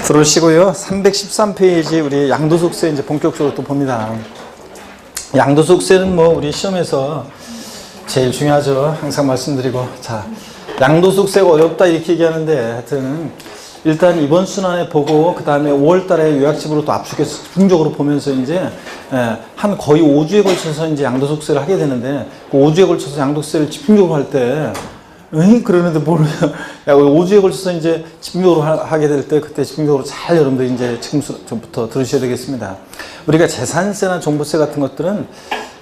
들어오시고요. 313페이지 우리 양도속세 이제 본격적으로 또 봅니다. 양도속세는 뭐 우리 시험에서 제일 중요하죠. 항상 말씀드리고. 자, 양도속세가 어렵다 이렇게 얘기하는데 하여튼 일단 이번 순환에 보고 그 다음에 5월달에 요약집으로 또 압축해서 집중적으로 보면서 이제 한 거의 5주에 걸쳐서 이제 양도속세를 하게 되는데 그 5주에 걸쳐서 양도세를 집중적으로 할 때 그러는데 뭘, 5주에 걸쳐서 이제 집중적으로 하게 될 때 그때 집중적으로 잘 여러분들 이제 지금부터 들으셔야 되겠습니다. 우리가 재산세나 종부세 같은 것들은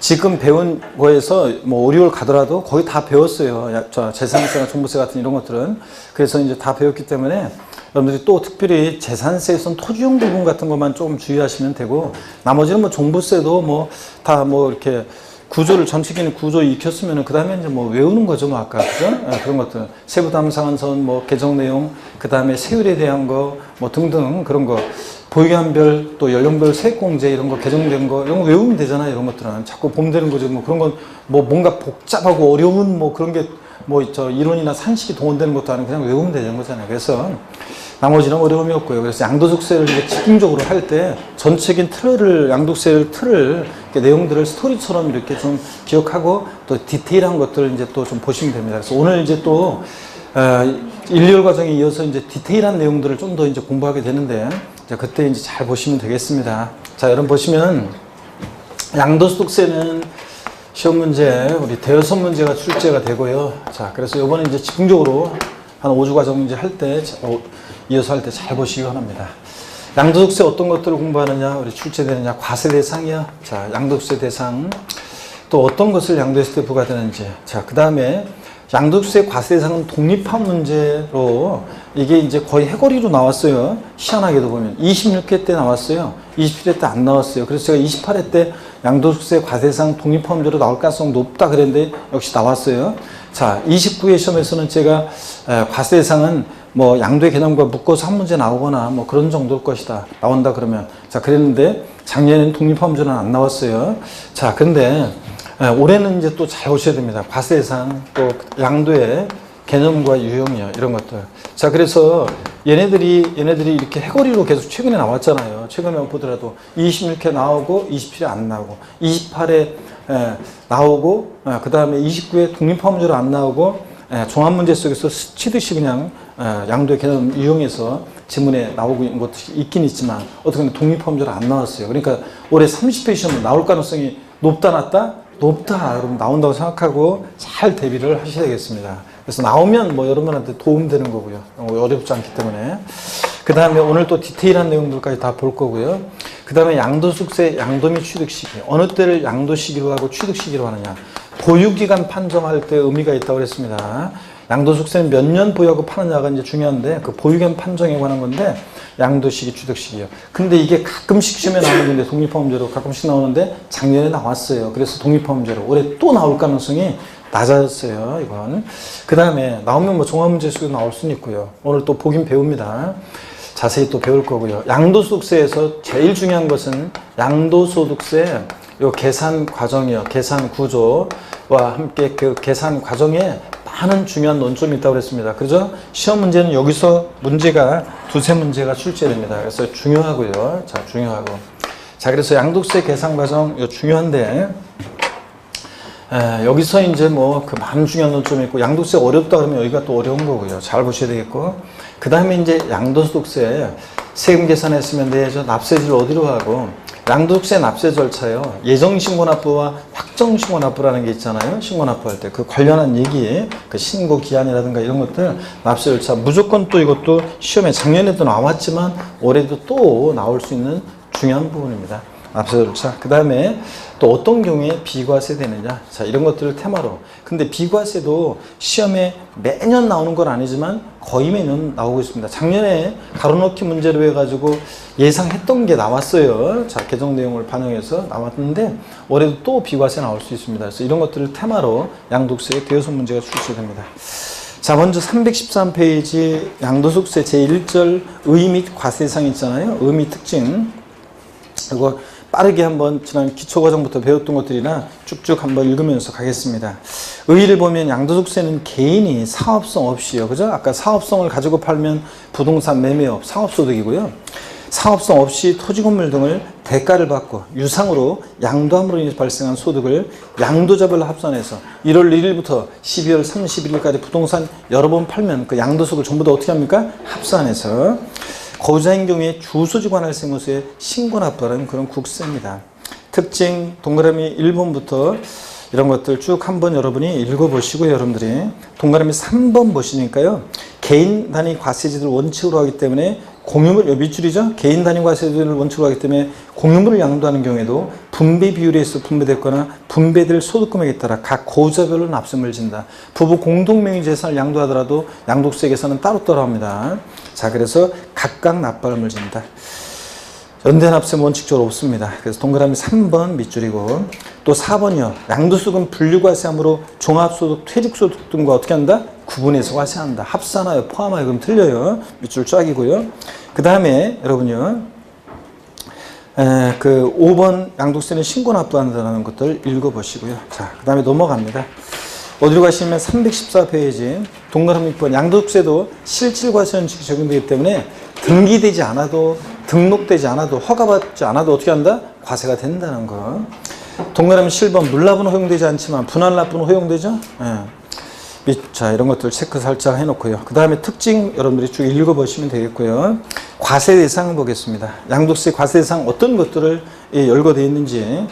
지금 배운 거에서 뭐 5, 6월 가더라도 거의 다 배웠어요. 재산세나 종부세 같은 이런 것들은. 그래서 이제 다 배웠기 때문에 여러분들이 또 특별히 재산세에서는 토지용 부분 같은 것만 조금 주의하시면 되고 나머지는 뭐 종부세도 뭐 다 뭐 이렇게 구조를 전체적인 구조 익혔으면 그 다음에 이제 뭐 외우는 거죠, 뭐 아까 그죠? 그런 것들 세부담상한선 뭐 개정 내용 그 다음에 세율에 대한 거 뭐 등등 그런 거 보유기한별 또 연령별 세액공제 이런 거 개정된 거 이런 거 외우면 되잖아요. 이런 것들은 자꾸 보면 되는 거죠. 뭐 그런 건 뭐 뭔가 복잡하고 어려운 뭐 그런 게 뭐 이론이나 산식이 동원되는 것도 아니고 그냥 외우면 되는 거잖아요. 그래서 나머지는 어려움이 없고요. 그래서 양도속세를 이제 집중적으로 할 때 전체적인 틀을, 양도세를 틀을, 내용들을 스토리처럼 이렇게 좀 기억하고 또 디테일한 것들을 이제 또 좀 보시면 됩니다. 그래서 오늘 이제 또, 1, 2월 과정에 이어서 이제 디테일한 내용들을 좀 더 이제 공부하게 되는데, 그때 이제 잘 보시면 되겠습니다. 자, 여러분 보시면, 양도소득세는 시험 문제, 우리 대여섯 문제가 출제가 되고요. 자, 그래서 이번에 이제 집중적으로 한 5주 과정 이제 할 때, 이어서 할 때 잘 보시기 바랍니다. 양도소득세 어떤 것들을 공부하느냐, 우리 출제되느냐, 과세 대상이요. 자, 양도소득세 대상. 또 어떤 것을 양도했을 때 부과되는지. 자, 그 다음에 양도소득세 과세 대상은 독립한 문제로 이게 이제 거의 해거리로 나왔어요. 희한하게도 보면. 26회 때 나왔어요. 27회 때 안 나왔어요. 그래서 제가 28회 때 양도소득세 과세 대상 독립한 문제로 나올 가능성이 높다 그랬는데 역시 나왔어요. 자, 29회 시험에서는 제가 과세 대상은 뭐 양도의 개념과 묶어서 한 문제 나오거나 뭐 그런 정도일 것이다. 나온다 그러면. 자, 그랬는데 작년에는 독립한 문제는 안 나왔어요. 자, 근데 올해는 이제 또 잘 보셔야 됩니다. 과세 대상, 또 양도의 개념과 유형이요. 이런 것들. 자, 그래서 얘네들이 이렇게 해거리로 계속 최근에 나왔잖아요. 최근에 보더라도 26회 나오고 27회 안 나오고 28회 나오고 그 다음에 29회 독립한 문제로 안 나오고 종합문제 속에서 스치듯이 그냥 양도의 개념 유형에서 지문에 나오고 있는 것도 있긴 있지만 어떻게 보면 독립한 문제로 안 나왔어요. 그러니까 올해 30회 시험은 나올 가능성이 높다 낮다? 높다. 여러분 나온다고 생각하고 잘 대비를 하셔야 되겠습니다. 그래서 나오면 뭐 여러분한테 도움되는 거고요. 어렵지 않기 때문에. 그 다음에 오늘 또 디테일한 내용들까지 다 볼 거고요. 그 다음에 양도소득세 양도 및 취득 시기. 어느 때를 양도 시기로 하고 취득 시기로 하느냐. 보유기간 판정할 때 의미가 있다고 그랬습니다. 양도소득세는 몇 년 보유하고 파느냐가 이제 중요한데 그 보유기간 판정에 관한 건데 양도 시기, 취득 시기요. 근데 이게 가끔씩 시험에 나오는 건데 독립한 문제로 가끔씩 나오는데 작년에 나왔어요. 그래서 독립한 문제로 올해 또 나올 가능성이 낮아졌어요. 이건. 그 다음에 나오면 뭐 종합문제 속에 나올 수는 있고요. 오늘 또 보긴 배웁니다. 자세히 또 배울 거고요. 양도소득세에서 제일 중요한 것은 양도소득세 요 계산 과정이요. 계산 구조와 함께 그 계산 과정에 많은 중요한 논점이 있다고 그랬습니다. 그죠? 시험 문제는 여기서 문제가 두세 문제가 출제됩니다. 그래서 중요하고요. 자, 중요하고. 자, 그래서 양도세 계산 과정 요 중요한데 여기서 이제 뭐 그 많은 중요한 논점이 있고 양도세 어렵다 그러면 여기가 또 어려운 거고요. 잘 보셔야 되겠고. 그 다음에 이제 양도소득세 세금 계산했으면 되죠. 납세지를 어디로 하고 양도소득세 납세 절차요. 예정신고납부와 확정신고납부라는 게 있잖아요. 신고납부할 때 그 관련한 얘기, 그 신고 기한이라든가 이런 것들 납세 절차 무조건 또 이것도 시험에 작년에도 나왔지만 올해도 또 나올 수 있는 중요한 부분입니다. 납세 절차. 그 다음에 또 어떤 경우에 비과세 되느냐. 자, 이런 것들을 테마로. 근데 비과세도 시험에 매년 나오는 건 아니지만 거의 매년 나오고 있습니다. 작년에 가로넣기 문제로 해가지고 예상했던 게 나왔어요. 자, 개정 내용을 반영해서 나왔는데 올해도 또 비과세 나올 수 있습니다. 그래서 이런 것들을 테마로 양도세 대여섯 문제가 출제됩니다. 자, 먼저 313페이지 양도소득세 제1절 의 및 과세 대상 있잖아요. 의 및 특징. 이거 빠르게 한번 지난 기초과정부터 배웠던 것들이나 쭉쭉 한번 읽으면서 가겠습니다. 의의를 보면 양도소득세는 개인이 사업성 없이요. 그죠? 아까 사업성을 가지고 팔면 부동산 매매업, 사업소득이고요. 사업성 없이 토지 건물 등을 대가를 받고 유상으로 양도함으로 인해 발생한 소득을 양도자별로 합산해서 1월 1일부터 12월 31일까지 부동산 여러 번 팔면 그 양도소득을 전부 다 어떻게 합니까? 합산해서 거주자인 경우에 주소지 관할 세무서에 신고 납부하는 그런 국세입니다. 특징 동그라미 1번부터 이런 것들 쭉 한번 여러분이 읽어보시고요. 여러분들이 동그라미 3번 보시니까요. 개인 단위 과세제를 원칙으로 하기 때문에 공유물, 밑줄이죠. 개인 단위 과세제를 원칙으로 하기 때문에 공유물을 양도하는 경우에도 분배 비율에 있어 분배됐거나 분배될 소득금액에 따라 각 거주자별로 납세금을 진다. 부부 공동명의 재산을 양도하더라도 양도세 계산은 따로따로 합니다. 자, 그래서 각각 납부함을 진다. 연대납세는 원칙적으로 없습니다. 그래서 동그라미 3번 밑줄이고 또 4번이요. 양도소득은 분류과세함으로 종합소득, 퇴직소득 등과 어떻게 한다? 구분해서 과세한다. 합산하여 포함하여 그럼 틀려요. 밑줄 쫙이고요. 그 다음에 여러분요. 그 5번 양도세는 신고 납부한다는 것들 읽어보시고요. 자, 그 다음에 넘어갑니다. 어디로 가시면 314페이지 동그라미 6번 양도세도 실질과세 원칙이 적용되기 때문에 등기되지 않아도 등록되지 않아도 허가받지 않아도 어떻게 한다? 과세가 된다는 거. 동그라미 7번 물납부는 허용되지 않지만 분할납부는 허용되죠? 예. 자, 이런 것들 체크 살짝 해놓고요. 그 다음에 특징 여러분들이 쭉 읽어보시면 되겠고요. 과세 대상 보겠습니다. 양도세 과세 대상 어떤 것들을 열거되어 있는지.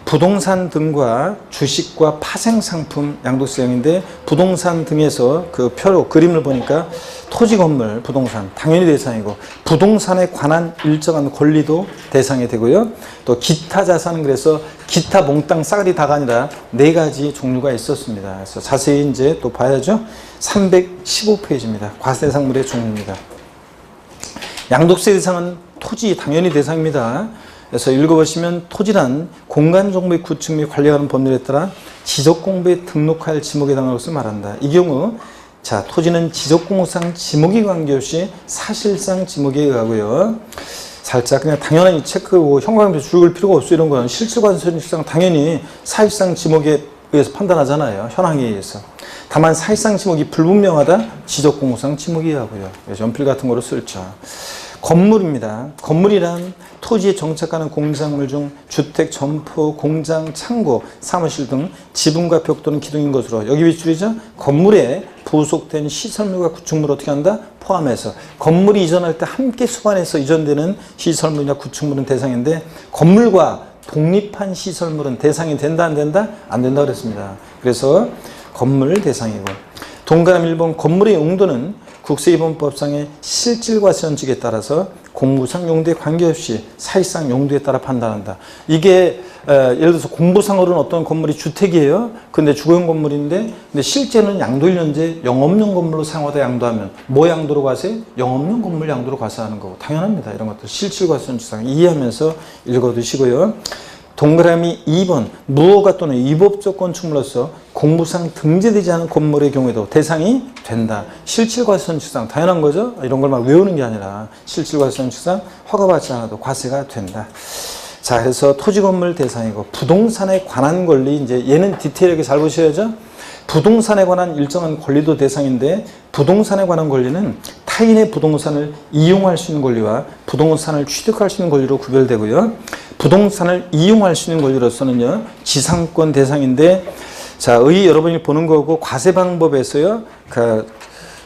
부동산 등과 주식과 파생상품 양도세형인데 부동산 등에서 그 표로 그림을 보니까 토지 건물 부동산 당연히 대상이고 부동산에 관한 일정한 권리도 대상이 되고요. 또 기타 자산은 그래서 기타 몽땅 싸그리 다가 아니라 4가지 종류가 있었습니다. 그래서 자세히 이제 또 봐야죠. 315페이지입니다. 과세 대상물의 종류입니다. 양도세 대상은 토지 당연히 대상입니다. 그래서 읽어보시면 토지란 공간정보의 구축 및 관리하는 법률에 따라 지적공부에 등록할 지목에 해당하는 것을 말한다. 이 경우 자 토지는 지적공부상 지목에 관계없이 사실상 지목에 의하고요. 살짝 그냥 당연한 이 체크고 형광펜 줄을 필요가 없어. 이런 거는 실질과세상 당연히 사실상 지목에 의해서 판단하잖아요. 현황에 의해서. 다만 사실상 지목이 불분명하다. 지적공부상 지목에 의하고요. 연필 같은 거로 쓸죠. 건물입니다. 건물이란 토지에 정착하는 공작물 중 주택, 점포, 공장, 창고, 사무실 등 지붕과 벽 또는 기둥인 것으로 여기 밑줄이죠. 건물에 부속된 시설물과 구축물을 어떻게 한다? 포함해서 건물이 이전할 때 함께 수반해서 이전되는 시설물이나 구축물은 대상인데 건물과 독립한 시설물은 대상이 된다 안 된다? 안 된다 그랬습니다. 그래서 건물 대상이고 동그라미 1번 건물의 용도는 국세입법상의 실질과세 원칙에 따라서 공부상 용도에 관계없이 사실상 용도에 따라 판단한다. 이게 예를 들어서 공부상으로는 어떤 건물이 주택이에요. 근데 주거용 건물인데 근데 실제는 양도일년제 영업용 건물로 사용하다 양도하면 뭐 양도로 과세? 영업용 건물 양도로 과세하는 거고 당연합니다. 이런 것들 실질과세 원칙상 이해하면서 읽어두시고요. 동그라미 2번 무허가 또는 위법적 건축물로서 공부상 등재되지 않은 건물의 경우에도 대상이 된다. 실질과세 원칙상 당연한 거죠. 이런 걸 막 외우는 게 아니라 실질과세 원칙상 허가받지 않아도 과세가 된다. 자, 그래서 토지 건물 대상이고 부동산에 관한 권리 이제 얘는 디테일하게 잘 보셔야죠. 부동산에 관한 일정한 권리도 대상인데 부동산에 관한 권리는 타인의 부동산을 이용할 수 있는 권리와 부동산을 취득할 수 있는 권리로 구별되고요. 부동산을 이용할 수 있는 권리로서는요. 지상권 대상인데 자, 여러분이 보는 거고 과세 방법에서요. 그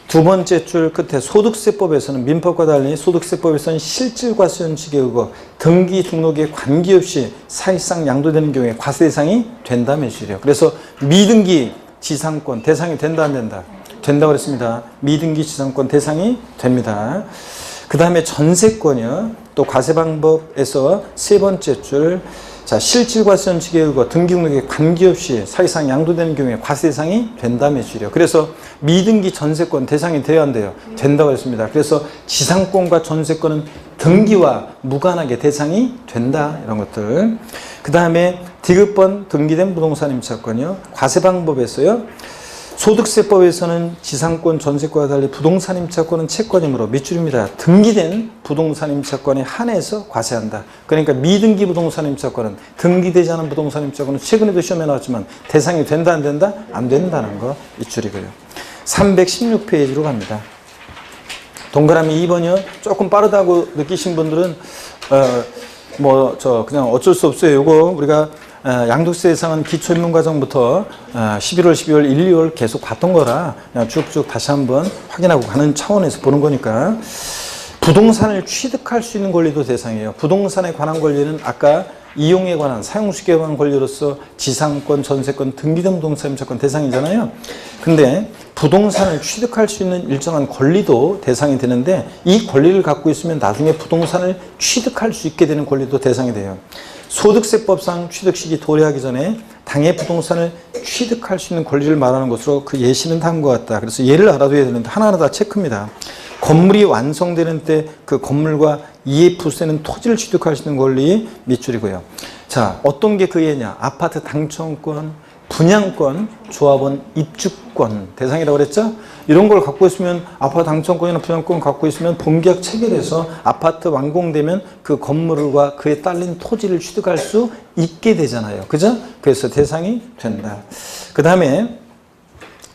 두 번째 줄 끝에 소득세법에서는 민법과 달리 소득세법에서는 실질과세 원칙에 의거 등기 등록에 관계없이 사실상 양도되는 경우에 과세 대상이 된다며 주래요. 그래서 미등기 지상권 대상이 된다 안 된다? 된다고 그랬습니다. 미등기 지상권 대상이 됩니다. 그 다음에 전세권이요. 또 과세 방법에서 세 번째 줄 자, 실질과세 원칙에 의거 등기 등록에 관계없이 사실상 양도되는 경우에 과세 대상이 된다며 주래요. 그래서 미등기 전세권 대상이 돼야 한대요. 된다고 했습니다. 그래서 지상권과 전세권은 등기와 무관하게 대상이 된다. 이런 것들. 그 다음에 디귿번 등기된 부동산 임차권이요. 과세 방법에서요. 소득세법에서는 지상권, 전세권과 달리 부동산 임차권은 채권이므로 밑줄입니다. 등기된 부동산 임차권에 한해서 과세한다. 그러니까 미등기 부동산 임차권은 등기되지 않은 부동산 임차권은 최근에도 시험에 나왔지만 대상이 된다 안 된다? 안 된다는 거 밑줄이고요. 316페이지로 갑니다. 동그라미 2번이요. 조금 빠르다고 느끼신 분들은 그냥 어쩔 수 없어요. 요거 우리가 양도세 예상은 기초입문과정부터 11월, 12월, 1, 2월 계속 봤던 거라 그냥 쭉쭉 다시 한번 확인하고 가는 차원에서 보는 거니까. 부동산을 취득할 수 있는 권리도 대상이에요. 부동산에 관한 권리는 아까 이용에 관한, 사용수익에 관한 권리로서 지상권, 전세권, 등기된 부동산 임차권 대상이잖아요. 근데 부동산을 취득할 수 있는 일정한 권리도 대상이 되는데 이 권리를 갖고 있으면 나중에 부동산을 취득할 수 있게 되는 권리도 대상이 돼요. 소득세법상 취득 시기 도래하기 전에 당해 부동산을 취득할 수 있는 권리를 말하는 것으로 그 예시는 다음과 같다. 그래서 예를 알아둬야 되는데 하나하나 다 체크입니다. 건물이 완성되는 때 그 건물과 이에 부수되는 토지를 취득할 수 있는 권리 밑줄이고요. 자, 어떤 게 그 예냐? 아파트 당첨권, 분양권, 조합원 입주권 대상이라고 그랬죠? 이런 걸 갖고 있으면 아파트 당첨권이나 분양권 갖고 있으면 본계약 체결해서 아파트 완공되면 그 건물과 그에 딸린 토지를 취득할 수 있게 되잖아요. 그죠? 그래서 대상이 된다. 그 다음에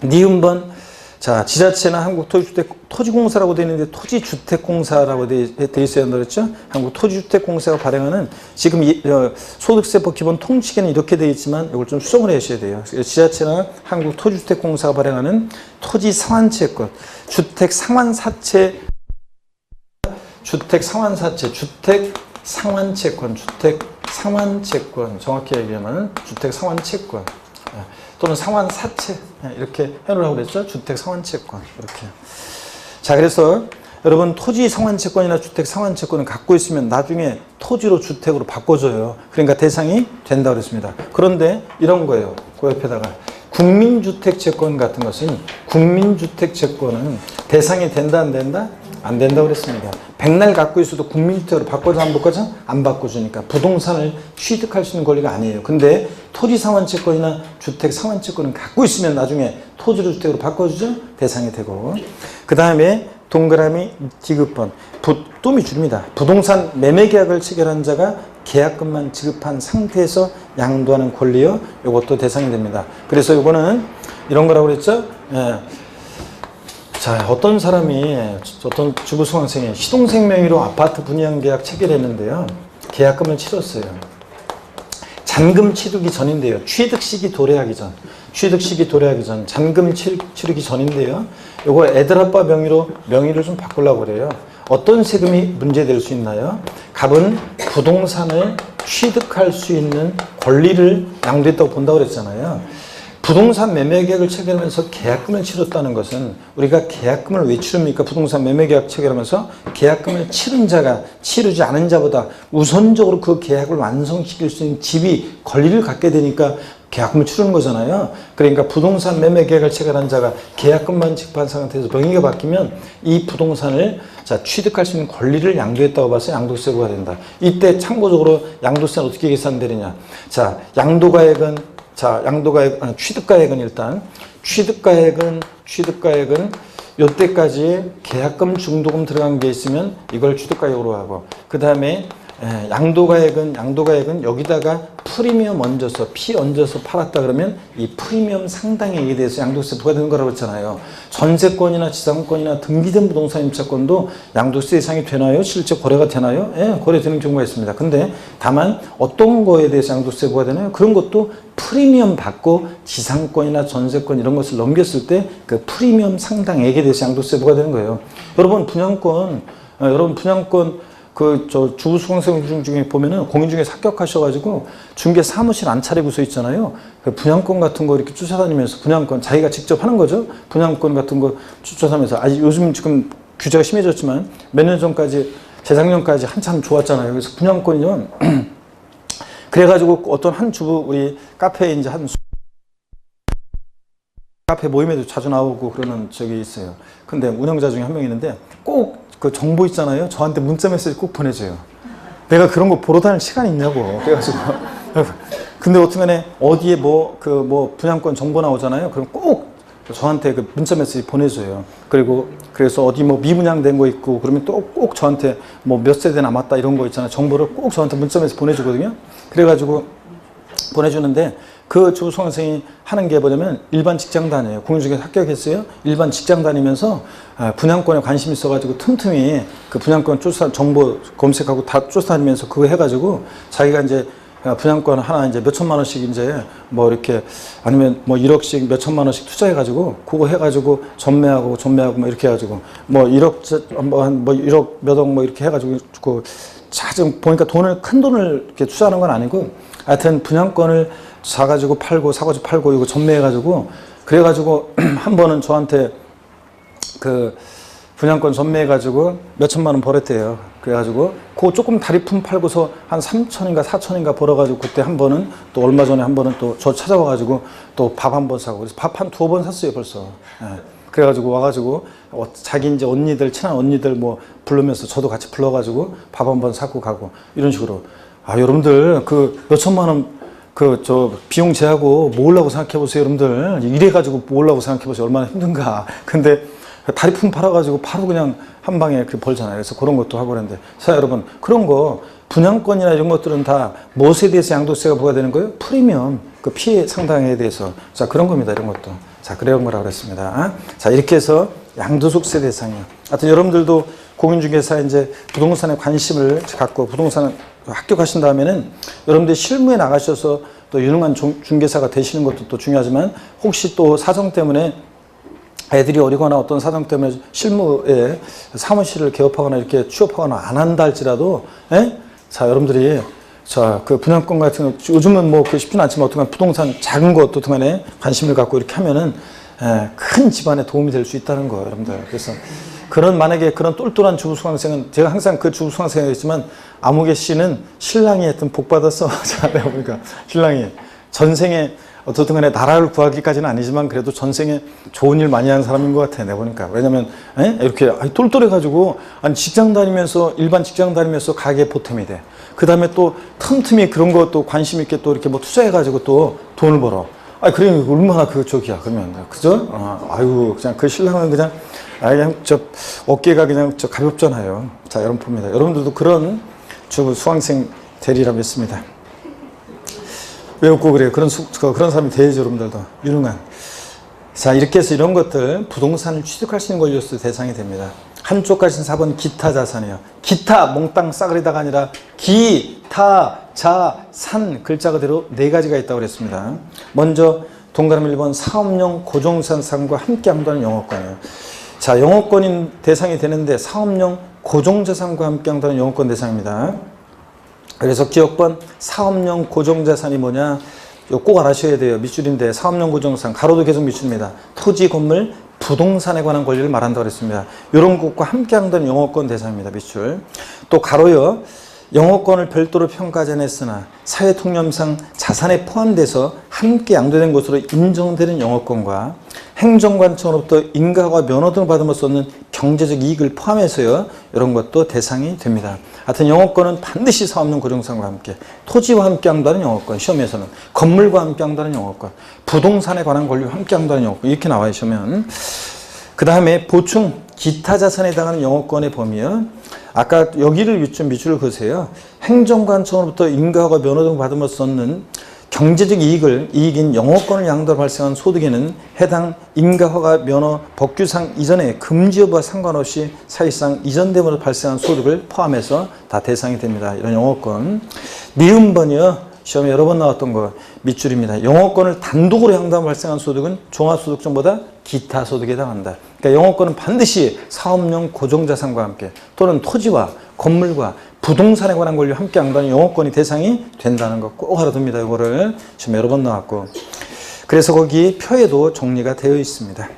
니은번 자, 지자체나 한국토지주택토지공사라고 되어 있는데 토지주택공사라고 되어 있어야 한다고 그랬죠? 한국토지주택공사가 발행하는 지금 소득세법 기본 통치계는 이렇게 되어 있지만 이걸 좀 수정을 하셔야 돼요. 지자체나 한국토지주택공사가 발행하는 토지상환채권, 주택상환사채권 정확히 얘기하면 주택상환채권 또는 상환사채 이렇게 해놓으라고 그랬죠. 주택상환채권 이렇게. 자, 그래서 여러분 토지 상환채권이나 주택 상환채권을 갖고 있으면 나중에 토지로 주택으로 바꿔줘요. 그러니까 대상이 된다고 그랬습니다. 그런데 이런 거예요. 그 옆에다가 국민주택채권 같은 것은 국민주택채권은 대상이 된다 안 된다? 안 된다고 그랬습니다. 백날 갖고 있어도 국민주택으로 바꿔줘 안 바꿔줘? 안 바꿔주니까 부동산을 취득할 수 있는 권리가 아니에요. 근데 토지상환채권이나 주택상환채권은 갖고 있으면 나중에 토지를 주택으로 바꿔주죠? 대상이 되고. 그 다음에 동그라미 디귿번 또 밑줄입니다. 부동산 매매계약을 체결한 자가 계약금만 지급한 상태에서 양도하는 권리요. 이것도 대상이 됩니다. 그래서 이거는 이런 거라고 그랬죠? 예. 자, 어떤 사람이 어떤 주부수강생이 시동생 명의로 아파트 분양계약 체결했는데요. 계약금을 치렀어요. 잔금 치르기 전인데요. 취득시기 도래하기 전 잔금 치르기 전인데요. 요거 애들 아빠 명의를 좀 바꾸려고 그래요. 어떤 세금이 문제될 수 있나요? 갑은 부동산을 취득할 수 있는 권리를 양도했다고 본다고 그랬잖아요. 부동산 매매계약을 체결하면서 계약금을 치렀다는 것은 우리가 계약금을 왜 치릅니까? 부동산 매매계약 체결하면서 계약금을 치른 자가 치르지 않은 자보다 우선적으로 그 계약을 완성시킬 수 있는 집이 권리를 갖게 되니까 계약금을 치르는 거잖아요. 그러니까 부동산 매매계약을 체결한 자가 계약금만 지급한 상태에서 명의가 바뀌면 이 부동산을 취득할 수 있는 권리를 양도했다고 봐서 양도세부가 된다. 이때 참고적으로 양도세는 어떻게 계산되느냐? 자, 취득가액은 일단 취득가액은 요때까지 계약금 중도금 들어간 게 있으면 이걸 취득가액으로 하고 그 다음에 양도가액은 여기다가 프리미엄 얹어서 피 얹어서 팔았다 그러면 이 프리미엄 상당액에 대해서 양도세 부과되는 거라고 했잖아요. 전세권이나 지상권이나 등기된 부동산 임차권도 양도세 예상이 되나요? 실제 거래가 되나요? 예, 거래되는 경우가 있습니다. 근데 다만 어떤 거에 대해서 양도세 부과되나요? 그런 것도 프리미엄 받고 지상권이나 전세권 이런 것을 넘겼을 때 그 프리미엄 상당액에 대해서 양도세 부과되는 거예요. 여러분 분양권 주부수강생 중에 보면은 공인중개사 합격하셔가지고 중개 사무실 안 차리고서 있잖아요. 그 분양권 같은 거 이렇게 쫓아다니면서 분양권 자기가 직접 하는 거죠. 분양권 같은 거 쫓아다니면서 요즘 지금 규제가 심해졌지만 몇 년 전까지 재작년까지 한참 좋았잖아요. 그래서 분양권이면 그래가지고 어떤 한 주부 우리 카페에 이제 카페 모임에도 자주 나오고 그러는 적이 있어요. 근데 운영자 중에 한 명 있는데 꼭 그 정보 있잖아요. 저한테 문자 메시지 꼭 보내줘요. 내가 그런 거 보러 다닐 시간이 있냐고. 그래가지고. 근데 어떻게 어디에 분양권 정보 나오잖아요. 그럼 꼭 저한테 그 문자 메시지 보내줘요. 그리고 그래서 어디 뭐 미분양된 거 있고 그러면 또 꼭 저한테 뭐 몇 세대 남았다 이런 거 있잖아요. 정보를 꼭 저한테 문자 메시지 보내주거든요. 그래가지고 보내주는데 그 주부수강생이 하는 게 뭐냐면 일반 직장 다녀요. 공인중개사 합격했어요. 일반 직장 다니면서 분양권에 관심 있어가지고 틈틈이 그 분양권 쫓아 정보 검색하고 다 쫓아다니면서 그거 해가지고 자기가 이제 분양권 하나 이제 몇 천만 원씩 이제 뭐 이렇게 아니면 뭐 1억씩 몇 천만 원씩 투자해가지고 그거 해가지고 전매하고 뭐 이렇게 해가지고 뭐 1억 뭐 1억 몇 억 뭐 이렇게 해가지고 그 자주 보니까 큰 돈을 이렇게 투자하는 건 아니고 하여튼 분양권을 사가지고 팔고 사가지고 팔고 이거 전매해가지고 그래가지고 한 번은 저한테 그 분양권 전매해가지고 몇 천만 원 벌었대요. 그래가지고 그 조금 다리품 팔고서 한 3천인가 4천인가 벌어가지고 그때 한 번은 또 얼마 전에 한 번은 또 저 찾아와가지고 또 밥 한 번 사고 그래서 밥 한 2번 샀어요 벌써. 예. 그래가지고 와가지고 자기 이제 언니들 친한 언니들 뭐 부르면서 저도 같이 불러가지고 밥 한 번 사고 가고 이런 식으로. 아 여러분들 그 몇 천만 원 그 저 비용 제하고 모으려고 생각해 보세요 여러분들. 이래가지고 모으려고 생각해 보세요 얼마나 힘든가. 근데 다리품 팔아가지고 바로 그냥 한 방에 그 벌잖아요. 그래서 그런 것도 하고 그랬는데 자 여러분 그런 거 분양권이나 이런 것들은 다 무엇에 대해서 양도세가 부과되는 거예요? 프리미엄 그 피해 상당에 대해서 자 그런 겁니다. 이런 것도 자 그런 거라고 그랬습니다. 자 이렇게 해서 양도소득세 대상이요. 하여튼 여러분들도 공인중개사 이제 부동산에 관심을 갖고 부동산 합격하신 다음에는 여러분들 실무에 나가셔서 또 유능한 중개사가 되시는 것도 또 중요하지만 혹시 또 사정 때문에 애들이 어리거나 어떤 사정 때문에 실무에 사무실을 개업하거나 이렇게 취업하거나 안 한다 할지라도 자 여러분들이 자 그 분양권 같은 거 요즘은 뭐 그 쉽지는 않지만 어떻게 부동산 작은 것 어떤 간에 관심을 갖고 이렇게 하면은 큰 집안에 도움이 될 수 있다는 거예요 여러분들. 그래서 그런 만약에 그런 똘똘한 주부수강생은 제가 항상 그 주부수강생이 있지만 아무개 씨는 신랑이 하여튼 복 받았어. 자 내가 보니까 신랑이 전생에 어떻든 간에 나라를 구하기까지는 아니지만 그래도 전생에 좋은 일 많이 하는 사람인 것 같아 내가 보니까. 왜냐면 이렇게 똘똘해가지고 아니 직장 다니면서 일반 직장 다니면서 가게 보탬이 돼. 그 다음에 또 틈틈이 그런 것도 관심 있게 또 이렇게 뭐 투자해가지고 또 돈을 벌어. 그래 얼마나 그 쪽이야 그러면 그죠? 아유 그냥 그 신랑은 그냥 저 어깨가 그냥 저 가볍잖아요. 자 여러분 봅니다. 여러분들도 그런 수강생 되리라 믿습니다. 왜 웃고 그래요? 그런 사람이 돼야죠, 여러분들도. 유능한. 자, 이렇게 해서 이런 것들, 부동산을 취득할 수 있는 권리로서 대상이 됩니다. 한쪽 가신 4번 기타 자산이에요. 기타, 몽땅 싸그리다가 아니라 기타, 자, 산 글자 그대로 4가지가 있다고 그랬습니다. 먼저 동그라미 1번 사업용 고정자산과 함께 한다는 영업권이에요. 자, 영업권인 대상이 되는데 사업용 고정자산과 함께 한다는 영업권 대상입니다. 그래서 기억번 사업용 고정자산이 뭐냐? 꼭 알아셔야 돼요. 밑줄인데 사업용 고정자산 가로도 계속 밑줄입니다. 토지, 건물, 부동산에 관한 권리를 말한다고 그랬습니다. 이런 것과 함께 한다는 영업권 대상입니다. 밑줄. 또 가로요. 영업권을 별도로 평가하지 않았으나 사회 통념상 자산에 포함돼서 함께 양도된 것으로 인정되는 영업권과 행정관청으로부터 인가와 면허 등을 받으면서 얻는 경제적 이익을 포함해서요. 이런 것도 대상이 됩니다. 하여튼 영업권은 반드시 사업용 고정자산과 함께 토지와 함께 한다는 영업권 시험에서는 건물과 함께 한다는 영업권 부동산에 관한 권리와 함께 한다는 영업권 이렇게 나와요 시험은. 그 다음에 보충 기타 자산에 해당하는 영업권의 범위요. 아까 여기를 밑줄을 그으세요. 행정관청으로부터 인가와 면허 등을 받으면서 얻는 경제적 이익인 영업권을 양도로 발생한 소득에는 해당 인가허가 면허 법규상 이전에 금지 여부와 상관없이 사실상 이전됨으로 발생한 소득을 포함해서 다 대상이 됩니다. 이런 영업권. 미음번이요. 시험에 여러 번 나왔던 거 밑줄입니다. 영업권을 단독으로 양도하면 발생한 소득은 종합소득점보다 기타 소득에 해당한다. 그러니까 영업권은 반드시 사업용 고정자산과 함께 또는 토지와 건물과 부동산에 관한 권리와 함께 한다는 영업권이 대상이 된다는 거 꼭 알아둡니다. 이거를 지금 여러 번 나왔고. 그래서 거기 표에도 정리가 되어 있습니다.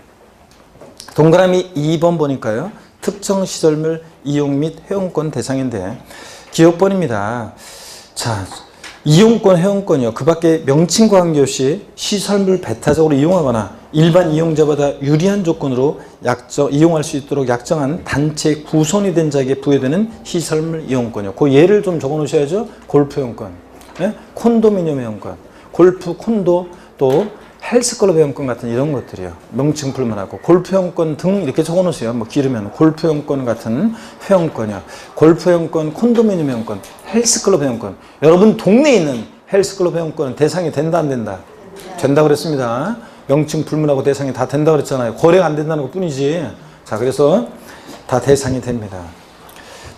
동그라미 2번 보니까요. 특정 시설물 이용 및 회원권 대상인데 기억번입니다. 자, 이용권, 회원권이요. 그 밖에 명칭과 관계없이 시설물 배타적으로 이용하거나 일반 이용자보다 유리한 조건으로 이용할 수 있도록 약정한 단체 구성이 된 자에게 부여되는 시설물 이용권이요. 그 예를 좀 적어 놓으셔야죠. 골프 회원권, 콘도미니엄 회원권, 골프, 콘도, 또 헬스클럽 회원권 같은 이런 것들이요. 명칭 불문하고 골프 회원권 등 이렇게 적어놓으세요. 뭐 기르면 골프 회원권 같은 회원권이요. 골프 회원권, 콘도미니엄 회원권, 헬스클럽 회원권. 여러분 동네에 있는 헬스클럽 회원권은 대상이 된다 안 된다? 된다 그랬습니다. 명칭 불문하고 대상이 다 된다 그랬잖아요. 거래가 안 된다는 것 뿐이지. 자, 그래서 다 대상이 됩니다.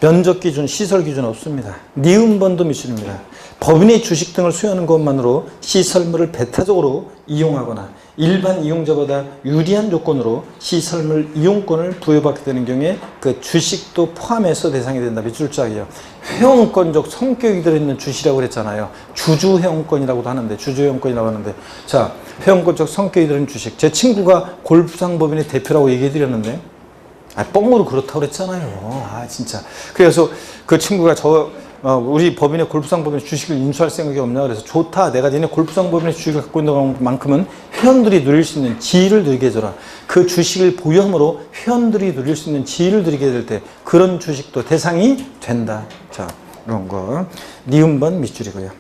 면적 기준, 시설 기준 없습니다. 니은번도 미술입니다. 법인의 주식 등을 소유하는 것만으로 시설물을 배타적으로 이용하거나 일반 이용자보다 유리한 조건으로 시설물 이용권을 부여받게 되는 경우에 그 주식도 포함해서 대상이 된다. 밑줄 짝이요. 회원권적 성격이 들어있는 주식이라고 그랬잖아요. 주주 회원권이라고도 하는데, 주주 회원권이라고 하는데, 자, 회원권적 성격이 들어있는 주식. 제 친구가 골프장 법인의 대표라고 얘기해 드렸는데, 뻥으로 그렇다고 그랬잖아요. 진짜. 그래서 그 친구가 우리 법인의 골프장 법인의 주식을 인수할 생각이 없냐 그래서 좋다. 내가 니네 골프장 법인의 주식을 갖고 있는 만큼은 회원들이 누릴 수 있는 지위를 누리게 해줘라. 그 주식을 보유함으로 회원들이 누릴 수 있는 지위를 누리게 될 때 그런 주식도 대상이 된다. 자, 이런 거. 니은번 밑줄이고요.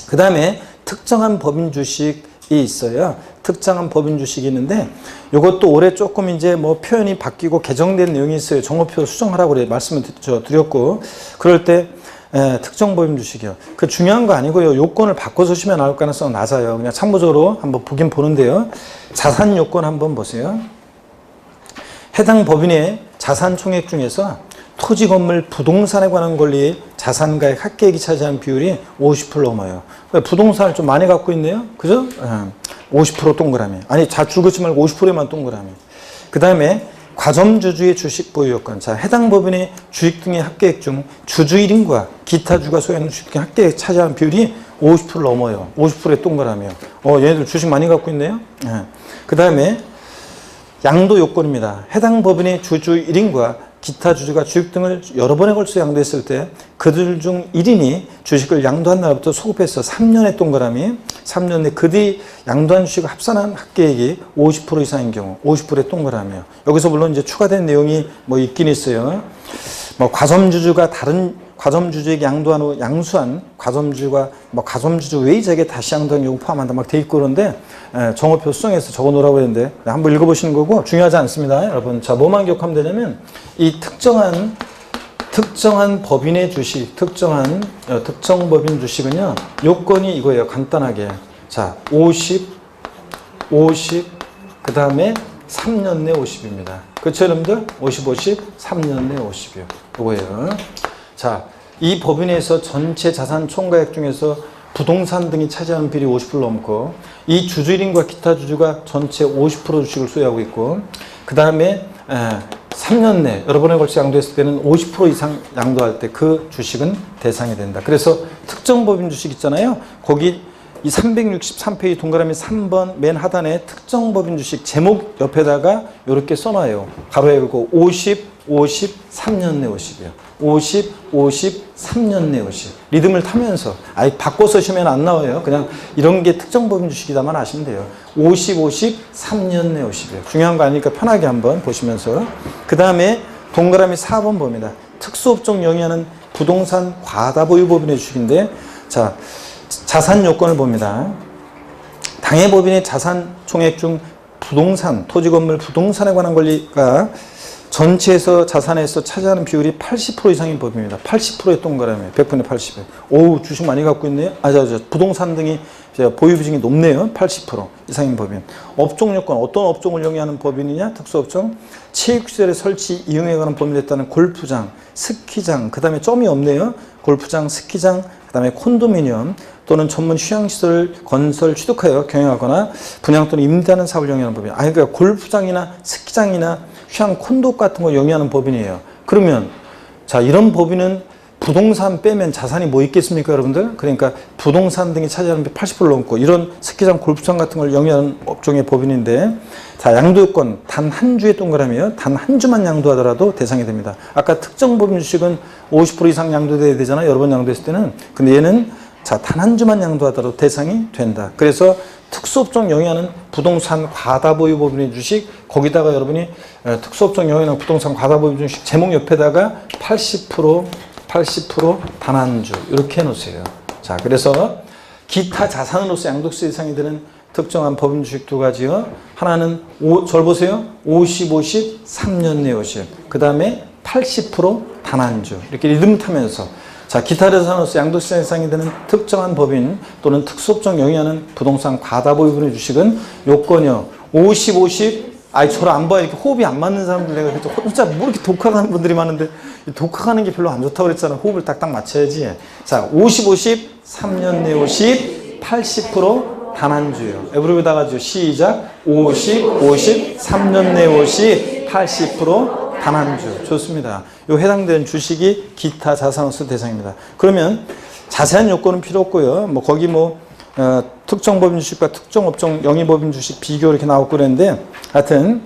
그 다음에 특정한 법인 주식이 있어요. 특정한 법인 주식이 있는데 이것도 올해 조금 이제 뭐 표현이 바뀌고 개정된 내용이 있어요. 정오표 수정하라고 그래 말씀을 드렸고 그럴 때 특정 법인 주식이요. 그 중요한 거 아니고요. 요건을 바꿔서 쓰면 나올 가능성은 낮아요. 그냥 참고적으로 한번 보긴 보는데요. 자산 요건 한번 보세요. 해당 법인의 자산 총액 중에서 토지, 건물, 부동산에 관한 권리의 자산가액 합계액이 차지하는 비율이 50% 넘어요. 부동산을 좀 많이 갖고 있네요. 그죠? 50% 동그라미. 아니, 줄 긋지 말고 50%만 동그라미. 그 다음에 과점주주의 주식 보유 요건. 자, 해당 법인의 주식 등의 합계액 중 주주 1인과 기타 주가 소유하는 주식 등의 합계액 차지하는 비율이 50% 넘어요. 50%의 동그라미요. 얘네들 주식 많이 갖고 있네요. 그 다음에 양도 요건입니다. 해당 법인의 주주 1인과 기타 주주가 주식 등을 여러 번에 걸쳐 양도했을 때 그들 중 1인이 주식을 양도한 날부터 소급해서 3년의 동그라미, 3년 내 그들이 양도한 주식을 합산한 합계액이 50% 이상인 경우 50%의 동그라미요. 여기서 물론 이제 추가된 내용이 뭐 있긴 있어요. 뭐 과점주주가 다른 과점주주에게 양도한 후 양수한 과점주주가 뭐 과점주주 외의자에게 다시 양도한 경우 포함한다 막 돼 있고 그런데 정오표 수정해서 적어 놓으라고 했는데 한번 읽어보시는 거고 중요하지 않습니다. 여러분. 자, 뭐만 기억하면 되냐면 이 특정한 법인의 주식, 특정 법인 주식은요. 요건이 이거예요. 간단하게. 자, 50, 그 다음에 3년 내 50입니다. 그렇죠, 여러분들? 50, 3년 내 50이요. 이거예요. 자, 이 법인에서 전체 자산 총가액 중에서 부동산 등이 차지하는 비율이 50% 넘고 이 주주 1인과 기타 주주가 전체 50% 주식을 소유하고 있고 그 다음에 3년 내 여러 번에 걸쳐 양도했을 때는 50% 이상 양도할 때 그 주식은 대상이 된다. 그래서 특정 법인 주식 있잖아요. 거기 이 363페이지 동그라미 3번 맨 하단에 특정 법인 주식 제목 옆에다가 이렇게 써놔요. 가로 열고 50, 3년 내 50이요. 50, 3년 내 50. 리듬을 타면서. 바꿔 쓰시면 안 나와요. 그냥 이런 게 특정 법인 주식이다만 아시면 돼요. 50, 3년 내 50이요. 중요한 거 아니니까 편하게 한번 보시면서. 그 다음에 동그라미 4번 봅니다. 특수업종 영위하는 부동산 과다보유 법인의 주식인데, 자, 자산 요건을 봅니다. 당해 법인의 자산 총액 중 부동산, 토지, 건물, 부동산에 관한 권리가 전체에서 자산에서 차지하는 비율이 80% 이상인 법입니다. 80%의 동그라미, 100분의 80에. 오우, 주식 많이 갖고 있네요. 부동산 등이 보유 비중이 높네요. 80% 이상인 법인. 업종 요건, 어떤 업종을 영위하는 법인이냐? 특수업종. 체육시설의 설치, 이용에 관한 법률에 따른 골프장, 스키장, 그 다음에 점이 없네요. 골프장, 스키장, 그 다음에 콘도미니엄 또는 전문 휴양시설을 건설, 취득하여 경영하거나 분양 또는 임대하는 사업을 영위하는 법인. 그러니까 골프장이나 스키장이나 휴양 콘도 같은 걸 영위하는 법인이에요. 그러면 자, 이런 법인은 부동산 빼면 자산이 뭐 있겠습니까, 여러분들? 그러니까 부동산 등이 차지하는 게 80% 넘고 이런 스키장, 골프장 같은 걸 영위하는 업종의 법인인데, 자, 양도요건 단 한 주의 동그라미요. 단 한 주만 양도하더라도 대상이 됩니다. 아까 특정 법인 주식은 50% 이상 양도돼야 되잖아요. 여러 번 양도했을 때는. 근데 얘는 자, 단 한 주만 양도하더라도 대상이 된다. 그래서 특수업종 영위하는 부동산 과다보유 법인의 주식, 거기다가 여러분이 특수업종 영위하는 부동산 과다보유 주식 제목 옆에다가 80% 단 한 주 이렇게 해놓으세요. 자, 그래서 기타 자산으로서 양도세 대상이 되는 특정한 법인 주식 두 가지요. 하나는 절 보세요. 50, 50, 3년 내 50. 그 다음에 80% 단안주. 이렇게 리듬 타면서 자, 기타 대상으로서 양도세 대상이 되는 특정한 법인 또는 특수업종 영위하는 부동산 과다보유분의 주식은 요건이요. 50, 50. 아이, 저를 안 봐요. 이렇게 호흡이 안 맞는 사람들 내가 혼자 뭐 이렇게 독학하는 분들이 많은데 독학하는 게 별로 안 좋다고 그랬잖아. 호흡을 딱딱 맞춰야지. 자, 50, 50, 3년 내 50, 80% 단안주예요. 에브리에다가 시작. 50, 50, 3년 내 50, 80% 단안주. 좋습니다. 요 해당되는 주식이 기타 자산으로서 대상입니다. 그러면 자세한 요건은 필요 없고요. 뭐 거기 특정 법인 주식과 특정 업종 영위 법인 주식 비교 이렇게 나오고 그랬는데 하여튼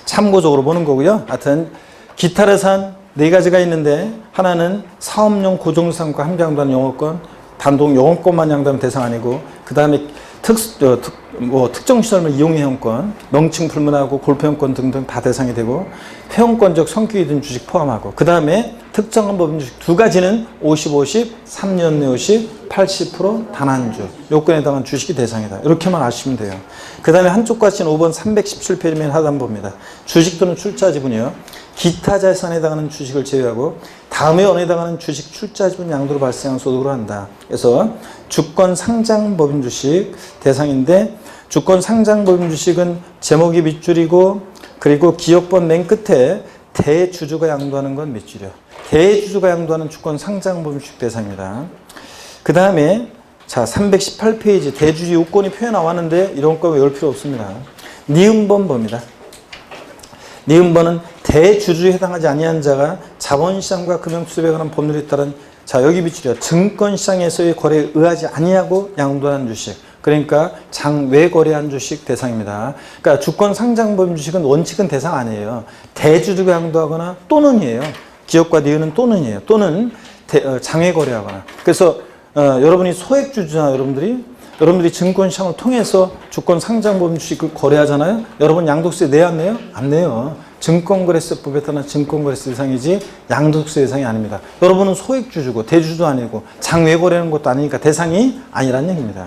참고적으로 보는 거고요. 하여튼 기타 자산 네 가지가 있는데 하나는 사업용 고정상과 함께한다는 영업권, 단독 영업권만 양도하는 대상 아니고 그 다음에 특정 시설물 이용회원권, 명칭 불문하고 골프회원권 등등 다 대상이 되고 회원권적 성격이 든 주식 포함하고 그 다음에 특정한 법인 주식 두 가지는 50, 50, 3년 내 50, 80% 단안주 요건에 해당한 주식이 대상이다. 이렇게만 아시면 돼요. 그 다음에 한쪽 가치는 5번 317페이지면 하단부입니다. 주식 또는 출자 지분이요. 기타 자산에 해당하는 주식을 제외하고 다음에 원에 해당하는 주식 출자 지분 양도로 발생한 소득으로 한다. 그래서 주권 상장 법인 주식 대상인데 주권 상장 법인 주식은 제목이 밑줄이고 그리고 기억번 맨 끝에 대주주가 양도하는 건 밑줄이요. 대주주가 양도하는 주권 상장 법인 주식 대상입니다. 그 다음에 자 318페이지 대주주 요건이 표현 나왔는데 이런 거 외울 필요 없습니다. 니은번 봅니다. 니은번은 대주주에 해당하지 아니한 자가 자본시장과 금융투자에 관한 법률에 따른 자 여기 밑줄이요. 증권시장에서의 거래에 의하지 아니하고 양도한 주식. 그러니까 장외 거래한 주식 대상입니다. 그러니까 주권 상장 법인 주식은 원칙은 대상 아니에요. 대주주가 양도하거나 또는이에요. 기업과 니은은 또는이에요. 또는 장외 거래하거나. 그래서 여러분이 소액주주나 여러분들이 증권시장을 통해서 주권 상장 법인 주식을 거래하잖아요. 여러분 양도세 내야 안 내요? 안 내요. 증권거래세법에 따른 증권거래세 대상이지 양도세 대상이 아닙니다. 여러분은 소액주주고 대주주도 아니고 장외 거래하는 것도 아니니까 대상이 아니라는 얘기입니다.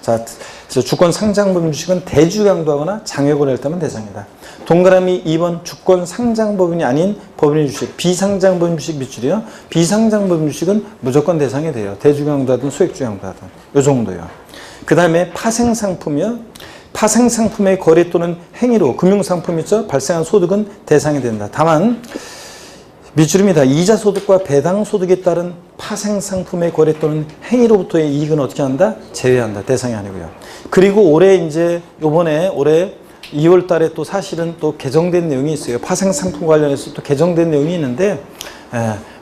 자, 그래서 주권 상장 법인 주식은 대주주가 양도하거나 장외 거래할 때만 대상이다. 동그라미 2번 주권 상장 법인이 아닌 법인의 주식, 비상장 법인 주식 밑줄이요. 비상장 법인 주식은 무조건 대상이 돼요. 대주주가 양도하든 소액주가 양도하든 요 정도요. 그 다음에 파생상품이요. 파생상품의 거래 또는 행위로 금융상품이죠. 발생한 소득은 대상이 된다. 다만 밑줄입니다. 이자소득과 배당소득에 따른 파생상품의 거래 또는 행위로부터의 이익은 어떻게 한다? 제외한다. 대상이 아니고요. 그리고 올해 올해 2월 달에 또 사실은 또 개정된 내용이 있어요. 파생상품 관련해서 또 개정된 내용이 있는데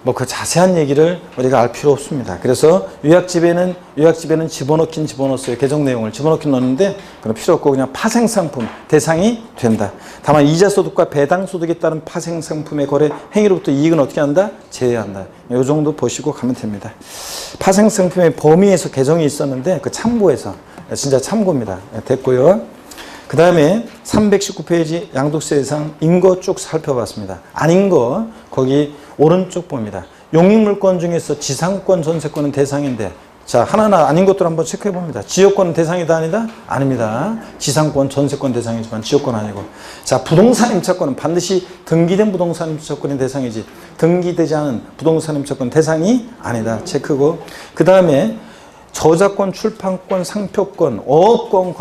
뭐 그 자세한 얘기를 우리가 알 필요 없습니다. 그래서 요약집에는 집어넣긴 집어넣었어요. 개정 내용을 집어넣긴 넣었는데 그건 필요 없고 그냥 파생상품 대상이 된다. 다만 이자소득과 배당소득에 따른 파생상품의 거래 행위로부터 이익은 어떻게 한다? 제외한다. 이 정도 보시고 가면 됩니다. 파생상품의 범위에서 개정이 있었는데 그 참고해서 진짜 참고입니다. 됐고요. 그 다음에 319페이지 양도세 대상 인거 쭉 살펴봤습니다. 아닌 거 거기 오른쪽 봅니다. 용익물권 중에서 지상권, 전세권은 대상인데 자 하나하나 아닌 것들 한번 체크해 봅니다. 지역권은 대상이다 아니다? 아닙니다. 지상권, 전세권 대상이지만 지역권 아니고 자 부동산 임차권은 반드시 등기된 부동산 임차권이 대상이지 등기되지 않은 부동산 임차권 대상이 아니다. 체크고 그 다음에 저작권, 출판권, 상표권, 어업권,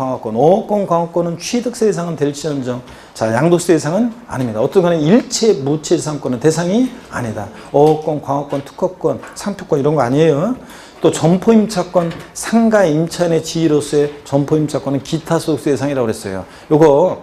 광업권은 취득세 대상은 될지언정 자 양도세 대상은 아닙니다. 어떤 거는 일체, 무체 지상권은 대상이 아니다. 어업권, 광업권, 특허권, 상표권 이런 거 아니에요. 또 점포임차권, 상가 임차인의 지위로서의 점포임차권은 기타 소득세 대상이라고 그랬어요. 요거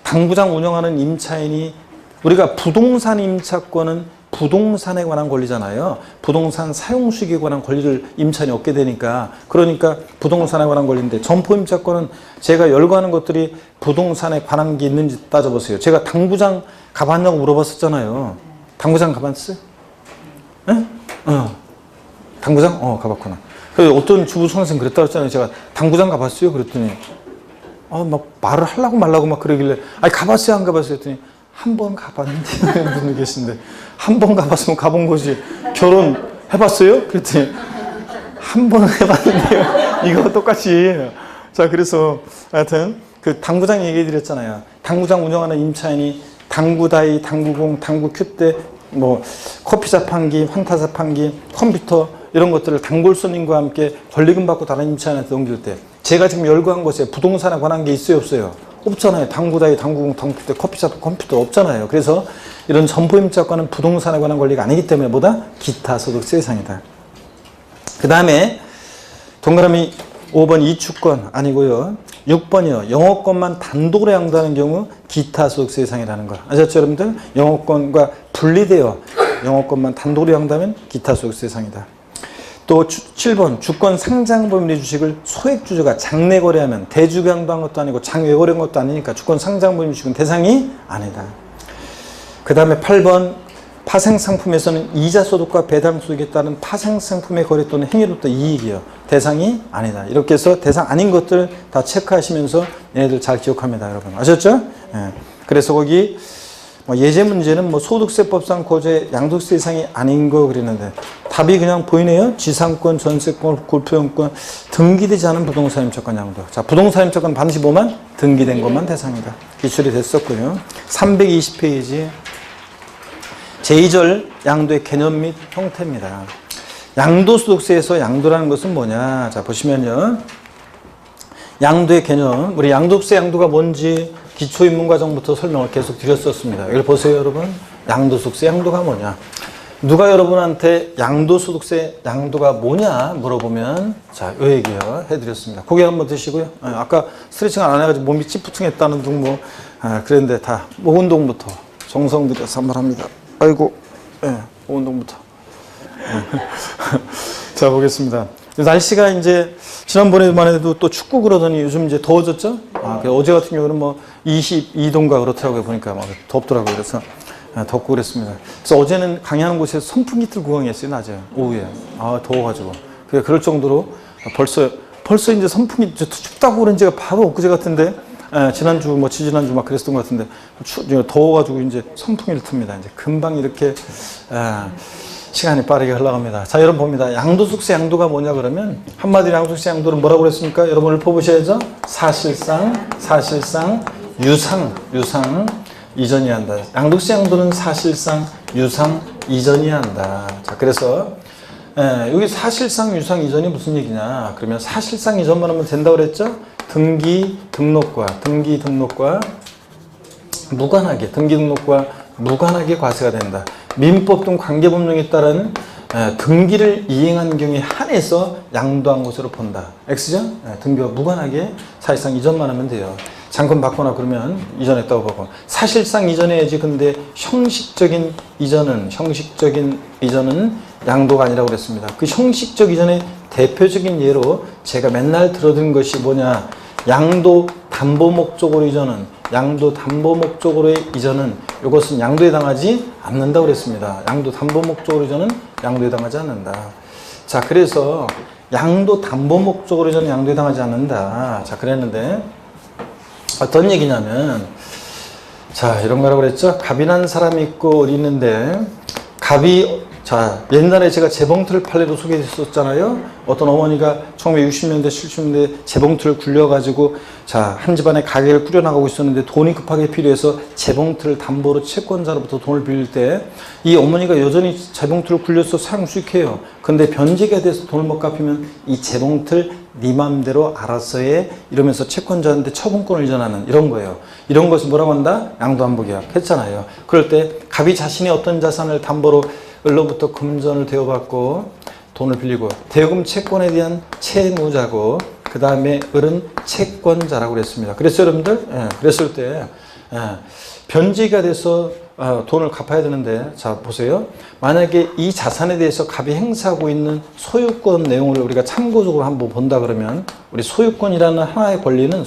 당구장 운영하는 임차인이 우리가 부동산 임차권은 부동산에 관한 권리잖아요. 부동산 사용수익에 관한 권리를 임차인이 얻게 되니까 그러니까 부동산에 관한 권리인데 점포임차권은 제가 열거하는 것들이 부동산에 관한 게 있는지 따져보세요. 제가 당구장 가봤냐고 물어봤었잖아요. 당구장 가봤어요? 네? 당구장? 가봤구나. 그래서 어떤 주부 선생님 그랬다고 했잖아요. 제가 당구장 가봤어요? 그랬더니 막 말을 하려고 말라고 막 그러길래 아니 가봤어요? 안 가봤어요? 했더니 한 번 가봤는데 분이 계신데 한 번 가봤으면 가본 거지 결혼 해봤어요? 그랬더니 한 번 해봤는데요. 이거 똑같이 자, 그래서 하여튼 그 당구장 얘기해 드렸잖아요. 당구장 운영하는 임차인이 당구다이, 당구공, 당구큐대, 뭐 커피 자판기, 환타 자판기, 컴퓨터 이런 것들을 단골 손님과 함께 권리금 받고 다른 임차인한테 넘길 때 제가 지금 열거한 곳에 부동산에 관한 게 있어요, 없어요? 없잖아요. 당구다이, 당구공, 당구큐대, 커피 자판기, 컴퓨터 없잖아요. 그래서 이런 점포임차권은 부동산에 관한 권리가 아니기 때문에 뭐다? 기타 소득세 대상이다. 그 다음에 동그라미 5번 이주권 아니고요. 6번이요. 영업권만 단독으로 양도하는 경우 기타 소득세 대상이라는 거. 아셨죠, 여러분들? 영업권과 분리되어 영업권만 단독으로 양도하면 기타 소득세 대상이다. 또 7번 주권 상장 범위 주식을 소액주주가 장내 거래하면 대주가 양도한 것도 아니고 장외 거래한 것도 아니니까 주권 상장 범위 주식은 대상이 아니다. 그 다음에 8번 파생상품에서는 이자소득과 배당소득에 따른 파생상품의 거래 또는 행위로부터 이익이요. 대상이 아니다. 이렇게 해서 대상 아닌 것들 다 체크하시면서 얘네들 잘 기억합니다. 여러분. 아셨죠? 예. 그래서 거기 뭐 예제 문제는 뭐 소득세법상 고제 양도세 대상이 아닌 거 그랬는데 답이 그냥 보이네요. 지상권, 전세권, 골프용권, 등기되지 않은 부동산 임차권 양도. 자, 부동산 임차권 반드시 뭐만? 등기된 것만 대상이다. 기출이 됐었고요. 320페이지. 제2절 양도의 개념 및 형태입니다. 양도소득세에서 양도라는 것은 뭐냐? 자, 보시면요. 양도의 개념, 우리 양도세 양도가 뭔지 기초입문과정부터 설명을 계속 드렸었습니다. 여기 보세요, 여러분. 양도소득세 양도가 뭐냐? 누가 여러분한테 양도소득세 양도가 뭐냐 물어보면 자, 요 얘기요 해드렸습니다. 고개 한번 드시고요. 아까 스트레칭 안 해가지고 몸이 찌푸퉁했다는 둥 뭐, 그랬는데 다 목 운동부터 정성 들여서 한번 합니다. 아이고, 예, 운동부터. 자, 보겠습니다. 날씨가 이제, 지난번에만 해도 또 축구 그러더니 요즘 이제 더워졌죠? 어제 같은 경우는 뭐 22도인가 그렇더라고요. 보니까 막 덥더라고요. 그래서 덥고 그랬습니다. 그래서 어제는 강의하는 곳에서 선풍기 틀고 강의했어요, 낮에. 오후에. 더워가지고. 그럴 정도로 벌써 이제 선풍기, 춥다고 그런 지가 바로 엊그제 같은데, 지난주, 뭐, 지지난주 막 그랬던 것 같은데, 더워가지고 이제 선풍기를 틉니다. 이제 금방 이렇게, 시간이 빠르게 흘러갑니다. 자, 여러분 봅니다. 양도소득세 양도가 뭐냐 그러면, 한마디로 양도소득세 양도는 뭐라고 그랬습니까? 여러분 읊어보셔야죠? 사실상, 유상 이전이어야 한다. 양도소득세 양도는 사실상, 유상 이전이어야 한다. 자, 그래서, 여기 사실상, 유상 이전이 무슨 얘기냐? 그러면 사실상 이전만 하면 된다고 그랬죠? 등기 등록과 무관하게 과세가 된다. 민법 등 관계법령에 따른 등기를 이행한 경우에 한해서 양도한 것으로 본다. X죠? 등기와 무관하게 사실상 이전만 하면 돼요. 잔금 받거나 그러면 이전했다고 보고 사실상 이전해야지. 근데 형식적인 이전은 양도가 아니라고 그랬습니다. 그 형식적 이전의 대표적인 예로 제가 맨날 들어든 것이 뭐냐? 양도 담보 목적으로 이전은 이것은 양도에 당하지 않는다고 그랬습니다. 양도 담보 목적으로 이전은 양도에 당하지 않는다. 자, 그래서 양도 담보 목적으로 이전은 양도에 당하지 않는다. 자, 그랬는데 어떤 얘기냐면 자, 이런 거라고 그랬죠. 갑이 난 사람이 있고 을이 있는데 자, 옛날에 제가 재봉틀 판례로 소개했었잖아요. 어떤 어머니가 1960년대, 70년대 재봉틀을 굴려가지고 자, 한 집안에 가게를 꾸려나가고 있었는데 돈이 급하게 필요해서 재봉틀을 담보로 채권자로부터 돈을 빌릴 때 이 어머니가 여전히 재봉틀을 굴려서 사용 수익해요. 근데 변제가 돼서 돈을 못 갚으면 이 재봉틀 네 맘대로 알아서 해 이러면서 채권자한테 처분권을 이전하는 이런 거예요. 이런 것을 뭐라고 한다? 양도담보계약 했잖아요. 그럴 때 갑이 자신의 어떤 자산을 담보로 을로부터 금전을 대여받고 돈을 빌리고 대여금 채권에 대한 채무자고 그 다음에 을은 채권자라고 그랬습니다. 그래서 여러분들 그랬을 때 변제가 돼서 돈을 갚아야 되는데 자, 보세요. 만약에 이 자산에 대해서 갑이 행사하고 있는 소유권 내용을 우리가 참고적으로 한번 본다 그러면 우리 소유권이라는 하나의 권리는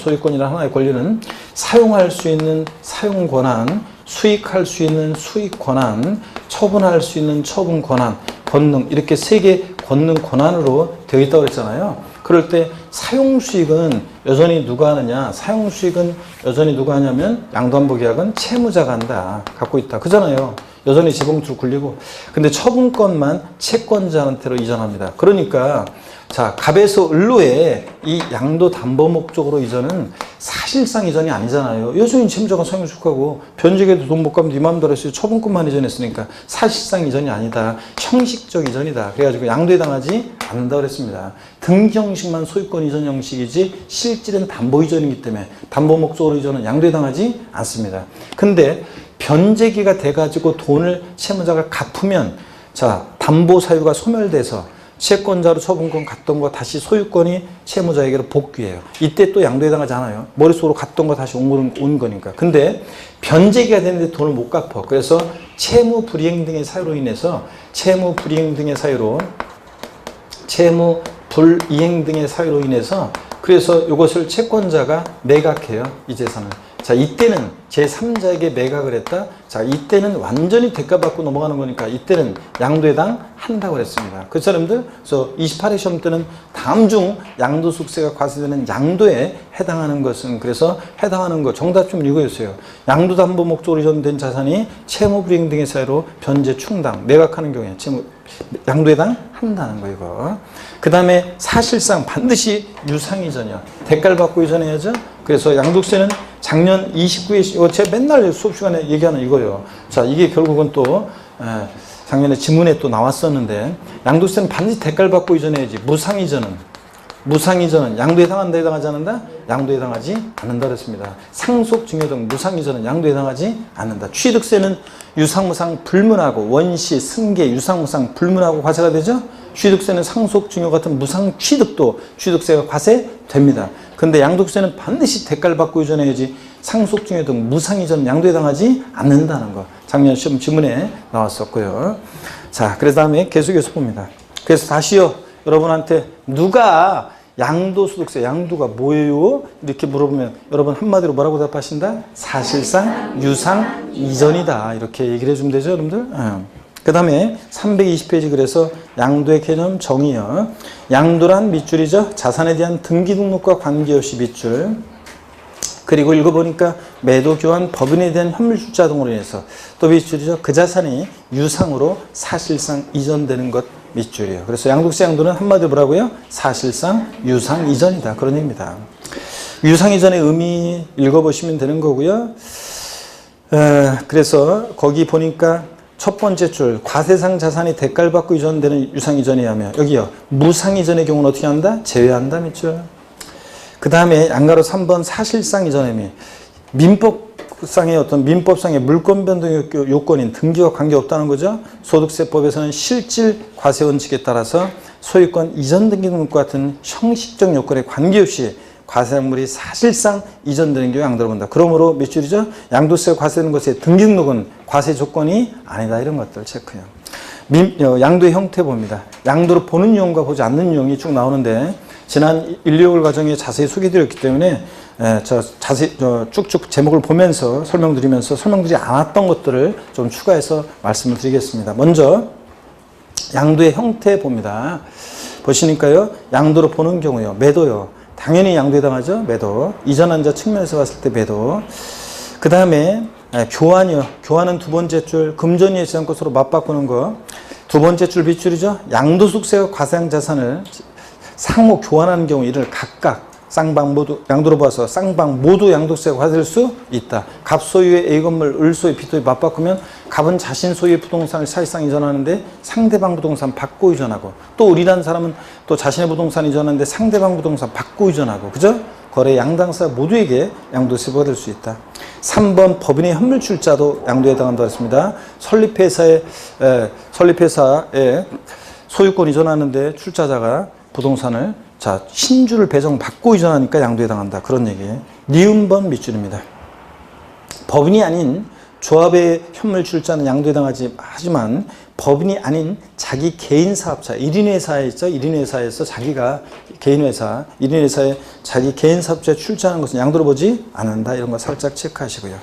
사용할 수 있는 사용 권한, 수익할 수 있는 수익 권한, 처분할 수 있는 처분 권한, 권능 이렇게 세 개 권능 권한으로 되어 있다고 그랬잖아요. 그럴 때 사용수익은 여전히 누가 하느냐? 사용수익은 여전히 누가 하냐면 양도담보계약은 채무자가 한다. 갖고 있다. 그잖아요. 여전히 재봉틀 굴리고. 근데 처분권만 채권자한테로 이전합니다. 그러니까 자, 갑에서 을로에 이 양도 담보 목적으로 이전은 사실상 이전이 아니잖아요. 여전히 채무자가 성역축하고 변제계도 돈 못 갚으면 네 맘대로 했어요. 처분권만 이전했으니까 사실상 이전이 아니다. 형식적 이전이다. 그래가지고 양도에 당하지 않는다 그랬습니다. 등기 형식만 소유권 이전 형식이지 실질은 담보 이전이기 때문에 담보 목적으로 이전은 양도에 당하지 않습니다. 근데 변제기가 돼가지고 돈을 채무자가 갚으면 자, 담보 사유가 소멸돼서 채권자로 처분권 갔던 거 다시 소유권이 채무자에게로 복귀해요. 이때 또 양도에 당하지 않아요. 머릿속으로 갔던 거 다시 온 거니까. 근데 변제기가 되는데 돈을 못 갚아. 그래서 채무 불이행 등의 사유로 인해서 채무 불이행 등의 사유로 인해서 그래서 이것을 채권자가 매각해요. 이 재산을. 자, 이때는 제3자에게 매각을 했다. 자, 이때는 완전히 대가받고 넘어가는 거니까 이때는 양도에 당한다고 그랬습니다. 그 사람들, 그래서 28회 시험 때는 다음 중 양도소득세가 과세되는 양도에 해당하는 것은 그래서 해당하는 것 정답 좀 읽어주세요. 양도담보 목적으로 이전된 자산이 채무불이행 등의 사유로 변제 충당, 매각하는 경우에 양도에 당한다는 거 이거. 그 다음에 사실상 반드시 유상이전이야. 대가를 받고 이전해야죠. 그래서 양도세는 작년 29회 제가 맨날 수업 시간에 얘기하는 이거예요. 자, 이게 결국은 또 작년에 지문에 또 나왔었는데 양도세는 반드시 대가를 받고 이전해야지. 무상이전은 양도에 당한다, 해당하지 않는다? 양도에 당하지 않는다 그랬습니다. 상속증여 등 무상이전은 양도에 당하지 않는다. 취득세는 유상무상 불문하고 원시, 승계, 유상무상 불문하고 과세가 되죠? 취득세는 상속증여 같은 무상 취득도 취득세가 과세됩니다. 근데 양도세는 반드시 대가를 받고 이전해야지 상속증여 등 무상이전은 양도에 당하지 않는다는 거. 작년 시험 지문에 나왔었고요. 자, 그래서 다음에 계속해서 봅니다. 그래서 다시요. 여러분한테 누가 양도소득세, 양도가 뭐예요? 이렇게 물어보면 여러분 한마디로 뭐라고 답하신다? 사실상 유상 이전이다. 이렇게 얘기를 해주면 되죠, 여러분들? 그 다음에 320페이지 그래서 양도의 개념 정의요. 양도란 밑줄이죠. 자산에 대한 등기 등록과 관계없이 밑줄. 그리고 읽어보니까 매도, 교환, 법인에 대한 현물출자 등으로 인해서 또 밑줄이죠. 그 자산이 유상으로 사실상 이전되는 것 밑줄이에요. 그래서 양도세 양도는 한마디로 뭐라고요? 사실상 유상 이전이다. 그런 얘기입니다. 유상 이전의 의미 읽어보시면 되는 거고요. 그래서 거기 보니까 첫 번째 줄 과세상 자산이 대가를 받고 이전되는 유상 이전에 하면 여기요. 무상 이전의 경우는 어떻게 한다? 제외한다 밑줄. 그 다음에 양가로 3번 사실상 이전의 의미. 민법상의 물권 변동 요건인 등기와 관계없다는 거죠. 소득세법에서는 실질 과세 원칙에 따라서 소유권 이전 등기 등록과 같은 형식적 요건에 관계없이 과세작물이 사실상 이전되는 경우 양도를 본다. 그러므로 몇 줄이죠? 양도세가 과세되는 것의 등기 등록은 과세 조건이 아니다. 이런 것들 체크해요. 양도의 형태 봅니다. 양도를 보는 유형과 보지 않는 유형이 쭉 나오는데 지난 1, 2월 과정에 자세히 소개해드렸기 때문에 쭉쭉 제목을 보면서 설명드리지 않았던 것들을 좀 추가해서 말씀을 드리겠습니다. 먼저 양도의 형태 봅니다. 보시니까요. 양도로 보는 경우요. 매도요. 당연히 양도에 당하죠. 매도. 이전한 자 측면에서 봤을 때 매도. 그 다음에 교환이요. 교환은 두 번째 줄 금전이의 지정권 서로 맞바꾸는 거. 두 번째 줄 빗줄이죠. 양도소득세와 과세한 자산을 상호 교환하는 경우 이를 각각 쌍방 모두 양도로 봐서 쌍방 모두 양도세가 과세될 수 있다. 갑 소유의 A 건물, 을 소유, B 소유 맞바꾸면 갑은 자신 소유의 부동산을 사실상 이전하는데 상대방 부동산 받고 이전하고 또 을이라는 사람은 또 자신의 부동산 이전하는데 상대방 부동산 받고 이전하고 그죠? 거래 양당사 모두에게 양도세 부과될 수 있다. 3번 법인의 현물출자도 양도에 해당한다고 했습니다. 설립회사에 소유권 이전하는데 출자자가 부동산을 신주를 배정받고 이전하니까 양도에 해당한다. 그런 얘기예요. 니은번 밑줄입니다. 법인이 아닌 조합의 현물 출자는 양도에 해당하지 하지만 법인이 아닌 자기 개인 사업자, 1인 회사에 있죠. 1인 회사에서 자기가 개인 회사, 1인 회사에 자기 개인 사업자에 출자하는 것은 양도로 보지 않는다. 이런 거 살짝 체크하시고요.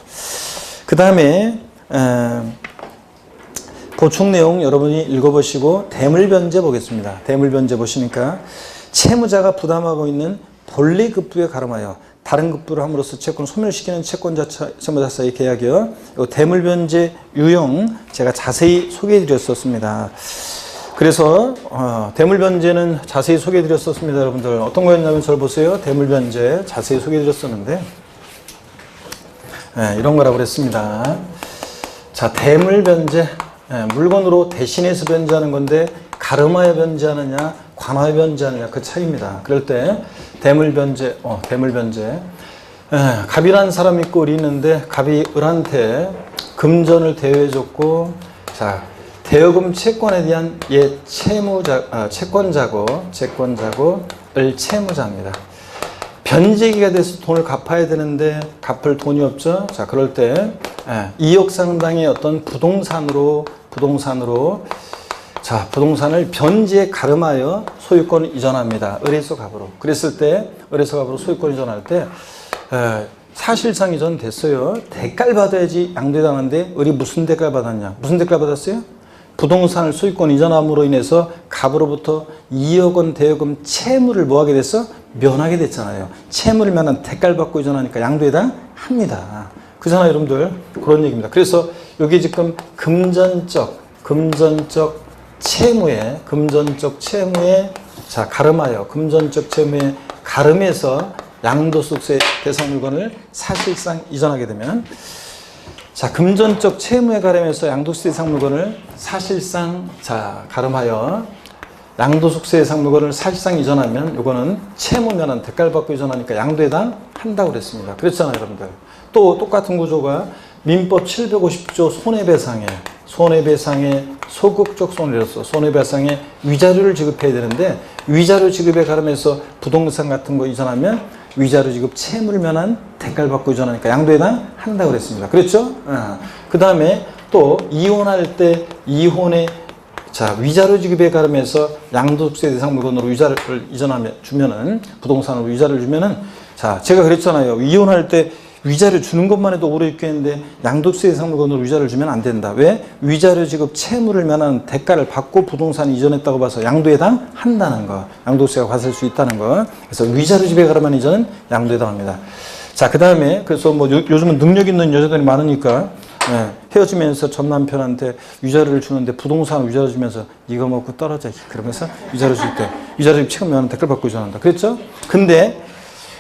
그 다음에 보충 내용 여러분이 읽어보시고 대물변제 보겠습니다. 대물변제 보시니까 채무자가 부담하고 있는 본래 급부에 가름하여 다른 급부를 함으로써 채권을 소멸시키는 채권자 채무자 사이 계약이요. 이 대물변제 유형 제가 자세히 소개해 드렸었습니다. 그래서 대물변제는 자세히 소개해드렸었습니다. 여러분들 어떤 거였냐면 저를 보세요. 대물변제 자세히 소개해드렸었는데 이런 거라고 그랬습니다. 자, 대물변제, 물건으로 대신해서 변제하는 건데 가름하여 변제하느냐 관하여 변제하느냐 그 차이입니다. 그럴 때 대물변제, 갑이라는 사람이 있고 을이 있는데 갑이 을한테 금전을 대여해줬고, 자, 대여금 채권에 대한 채권자고 을 채무자입니다. 변제기가 돼서 돈을 갚아야 되는데 갚을 돈이 없죠. 자, 그럴 때 2억 상당의 어떤 부동산으로 자, 부동산을 변제에 가름하여 소유권을 이전합니다. 을에서 갑으로. 그랬을 때 을에서 갑으로 소유권 이전할 때 사실상 이전됐어요. 대가를 받아야지 양도당하는데 을이 무슨 대가를 받았냐? 무슨 대가를 받았어요? 부동산을 소유권 이전함으로 인해서 갑으로부터 2억 원 대여금 채무를 뭐하게 됐어? 면하게 됐잖아요. 채무를 면한 대가를 받고 이전하니까 양도해당합니다. 그잖아요, 여러분들. 그런 얘기입니다. 그래서 여기 지금 금전적 채무에 자, 가름하여 금전적 채무에 가름해서 양도소득세 대상 물건을 사실상 이전하게 되면, 자, 금전적 채무에 가름해서 양도소득세 대상 물건을 사실상, 자, 가름하여 양도소득세 대상 물건을 사실상 이전하면 이거는 채무 면한 대가를 받고 이전하니까 양도해당한다고 그랬습니다. 그렇잖아요, 여러분들. 또 똑같은 구조가 민법 750조 손해배상에 소극적 손해로서 손해배상에 위자료를 지급해야 되는데 위자료 지급에 가름해서 부동산 같은 거 이전하면 위자료 지급 채무를 면한 대가를 받고 이전하니까 양도해당한다고 그랬습니다. 그랬죠? 그 다음에 또 이혼할 때 이혼의 자, 위자료 지급에 가름해서 양도소득세 대상 물건으로 위자료를 주면은 부동산으로 위자료를 주면은, 자, 제가 그랬잖아요. 이혼할 때 위자료 주는 것만 해도 오래 있겠는데 양도소득세 대상 물건으로 위자료를 주면 안 된다. 왜? 위자료 지급 채무를 면한 대가를 받고 부동산을 이전했다고 봐서 양도해당한다는 거. 양도세가 과세할 수 있다는 거. 그래서 위자료 지급에 가름한 이전은 양도해당합니다. 자, 그 다음에 그래서 뭐 요즘은 능력 있는 여자들이 많으니까 헤어지면서 전 남편한테 위자료를 주는데 부동산 위자료 주면서 이거 먹고 떨어져 그러면서 위자료 줄 때 위자료 지급 면한 대가를 받고 이전한다. 그랬죠? 근데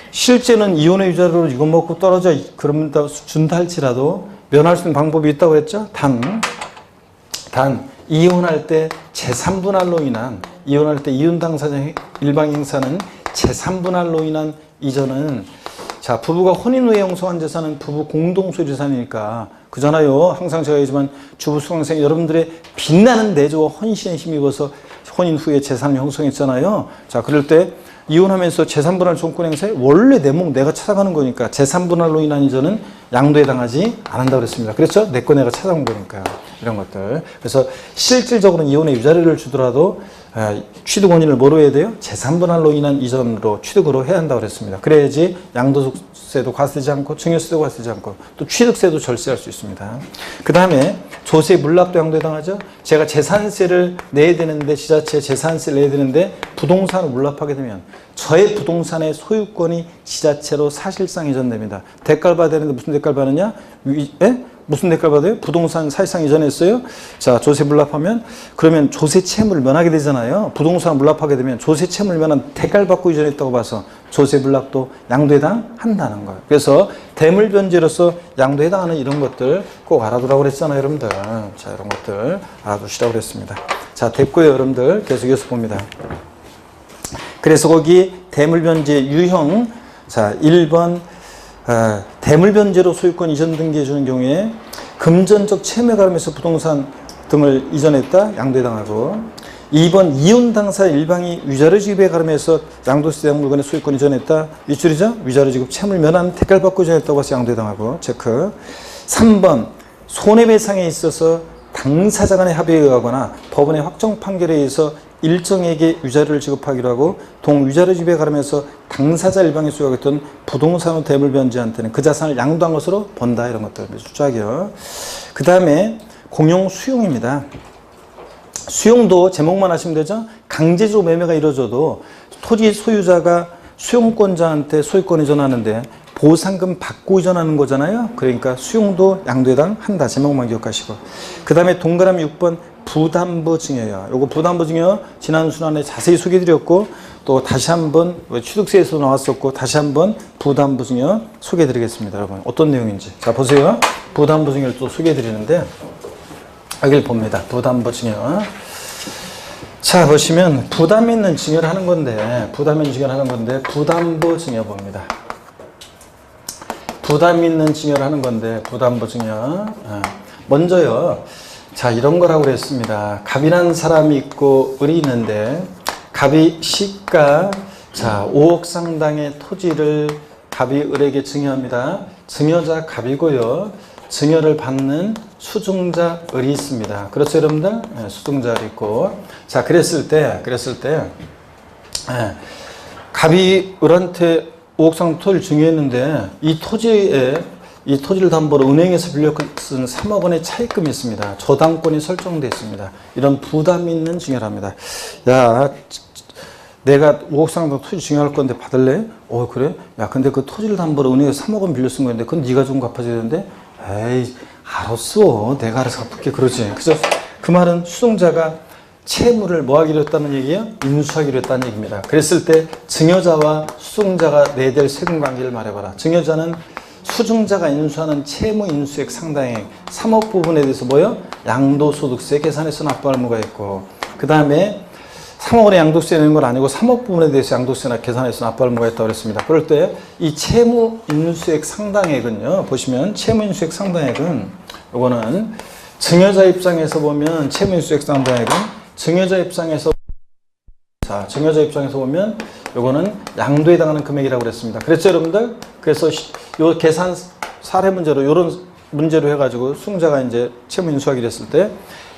실제는 이혼의 위자료를 이거 먹고 떨어져 그러면 준다 할지라도 면할 수 있는 방법이 있다고 했죠. 단 이혼할 때 제3분할로 인한 이혼할 때 이혼 당사자 일방 행사는 제3분할로 인한 이전은, 자, 부부가 혼인 후에 형성한 재산은 부부 공동 소유재산이니까 그잖아요. 항상 제가 얘기지만 주부 수강생 여러분들의 빛나는 내조와 헌신에 힘입어서 혼인 후에 재산을 형성했잖아요. 자, 그럴 때 이혼하면서 제3분할 종권 행사에 원래 내 목 내가 찾아가는 거니까 제3분할로 인한 이전은 양도에 당하지 않는다고 그랬습니다. 그렇죠? 내 거 내가 찾아온 거니까요. 이런 것들. 그래서 실질적으로는 이혼의 위자료를 주더라도 취득 원인을 뭐로 해야 돼요? 제3분할로 인한 이전으로 취득으로 해야 한다고 그랬습니다. 그래야지 양도세도 과세되지 않고 증여세도 과세되지 않고 또 취득세도 절세할 수 있습니다. 그 다음에 조세 물납도 양도에 당하죠. 제가 재산세를 내야 되는데 지자체에 재산세를 내야 되는데 부동산을 물납하게 되면 저의 부동산의 소유권이 지자체로 사실상 이전됩니다. 대가를 받아야 되는데 무슨 대가를 받느냐? 무슨 대가를 받아요? 부동산 사실상 이전했어요. 자, 조세 물납하면 그러면 조세 채무를 면하게 되잖아요. 부동산 물납하게 되면 조세 채무를 면한 대가를 받고 이전했다고 봐서 조세 물납도 양도해당한다는 거예요. 그래서 대물변제로서 양도해당하는 이런 것들 꼭 알아두라고 그랬잖아요, 여러분들. 자, 이런 것들 알아두시라고 그랬습니다. 자, 됐고요, 여러분들. 계속 이어서 봅니다. 그래서 거기 대물변제 유형, 자, 1번 대물변제로 소유권 이전 등기해 주는 경우에 금전적 채무에 가름해서 부동산 등을 이전했다, 양도해당하고, 2번 이혼 당사 일방이 위자료 지급에 가름해서 양도세 대상 물건의 소유권 이전했다, 윗줄이죠? 위자료 지급 채무를 면한 대가를 받고 이전했다고 해서 양도해당하고, 체크. 3번 손해배상에 있어서 당사자 간의 합의에 의하거나 법원의 확정 판결에 의해서 일정에게 위자료를 지급하기로 하고 동위자료 지급에 가름해서 당사자 일방이 소유하겠던 부동산의 대물변제한테는 그 자산을 양도한 것으로 본다. 이런 것들 숫자기요. 그 다음에 공용 수용입니다. 수용도 제목만 하시면 되죠. 강제적으로 매매가 이루어져도 토지 소유자가 수용권자한테 소유권 이전하는데 보상금 받고 이전하는 거잖아요. 그러니까 수용도 양도에 해당한다. 제목만 기억하시고. 그 다음에 동그라미 6번 부담부 증여요. 요거 부담부 증여 지난 순환에 자세히 소개해드렸고 또 다시 한번 취득세에서 나왔었고 다시 한번 부담부 증여 소개해드리겠습니다. 여러분 어떤 내용인지. 자 보세요. 부담부 증여를 또 소개해드리는데 여기를 봅니다. 부담부 증여. 자 보시면 부담 있는 증여를 하는 건데 부담부 증여 봅니다. 부담 있는 증여를 하는 건데 부담부 증여. 먼저요. 자 이런 거라고 그랬습니다. 갑이라는 사람이 있고 을이 있는데 갑이 시가 자 5억 상당의 토지를 갑이 을에게 증여합니다. 증여자 갑이고요. 증여를 받는 수증자 을이 있습니다. 그렇죠 여러분들? 네, 수증자 을이 있고 자 그랬을 때 갑이 을한테 5억 상당 토지를 증여했는데 이 토지를 담보로 은행에서 빌려 쓴 3억 원의 차입금이 있습니다. 저당권이 설정되어 있습니다. 이런 부담이 있는 증여랍니다. 야, 내가 5억 상당 토지 증여할 건데 받을래? 그래? 야, 근데 그 토지를 담보로 은행에서 3억 원 빌려 쓴 건데 그건 네가 좀 갚아줘야 되는데 에이, 알았어. 내가 알아서 갚을게. 그러지. 그래서 그 말은 수증자가 채무를 뭐 하기로 했다는 얘기예요? 인수하기로 했다는 얘기입니다. 그랬을 때 증여자와 수증자가 내될 세금 관계를 말해봐라. 증여자는 수증자가 인수하는 채무 인수액 상당액 3억 부분에 대해서 뭐요? 양도소득세 계산해서 납부할 의무가 있고 그 다음에 3억 원의 양도세 내는 건 아니고 3억 부분에 대해서 양도세나 계산해서 납부할 의무가 있다고 그랬습니다. 그럴 때 이 채무 인수액 상당액은요. 보시면 채무 인수액 상당액은 요거는 증여자 입장에서 보면 채무 인수액 상당액은 증여자 입장에서 보면 요거는 양도에 해당하는 금액이라고 그랬습니다. 그랬죠 여러분들? 그래서 요 계산 사례 문제로 요런 문제로 해가지고 수증자가 이제 채무 인수하기로 했을 때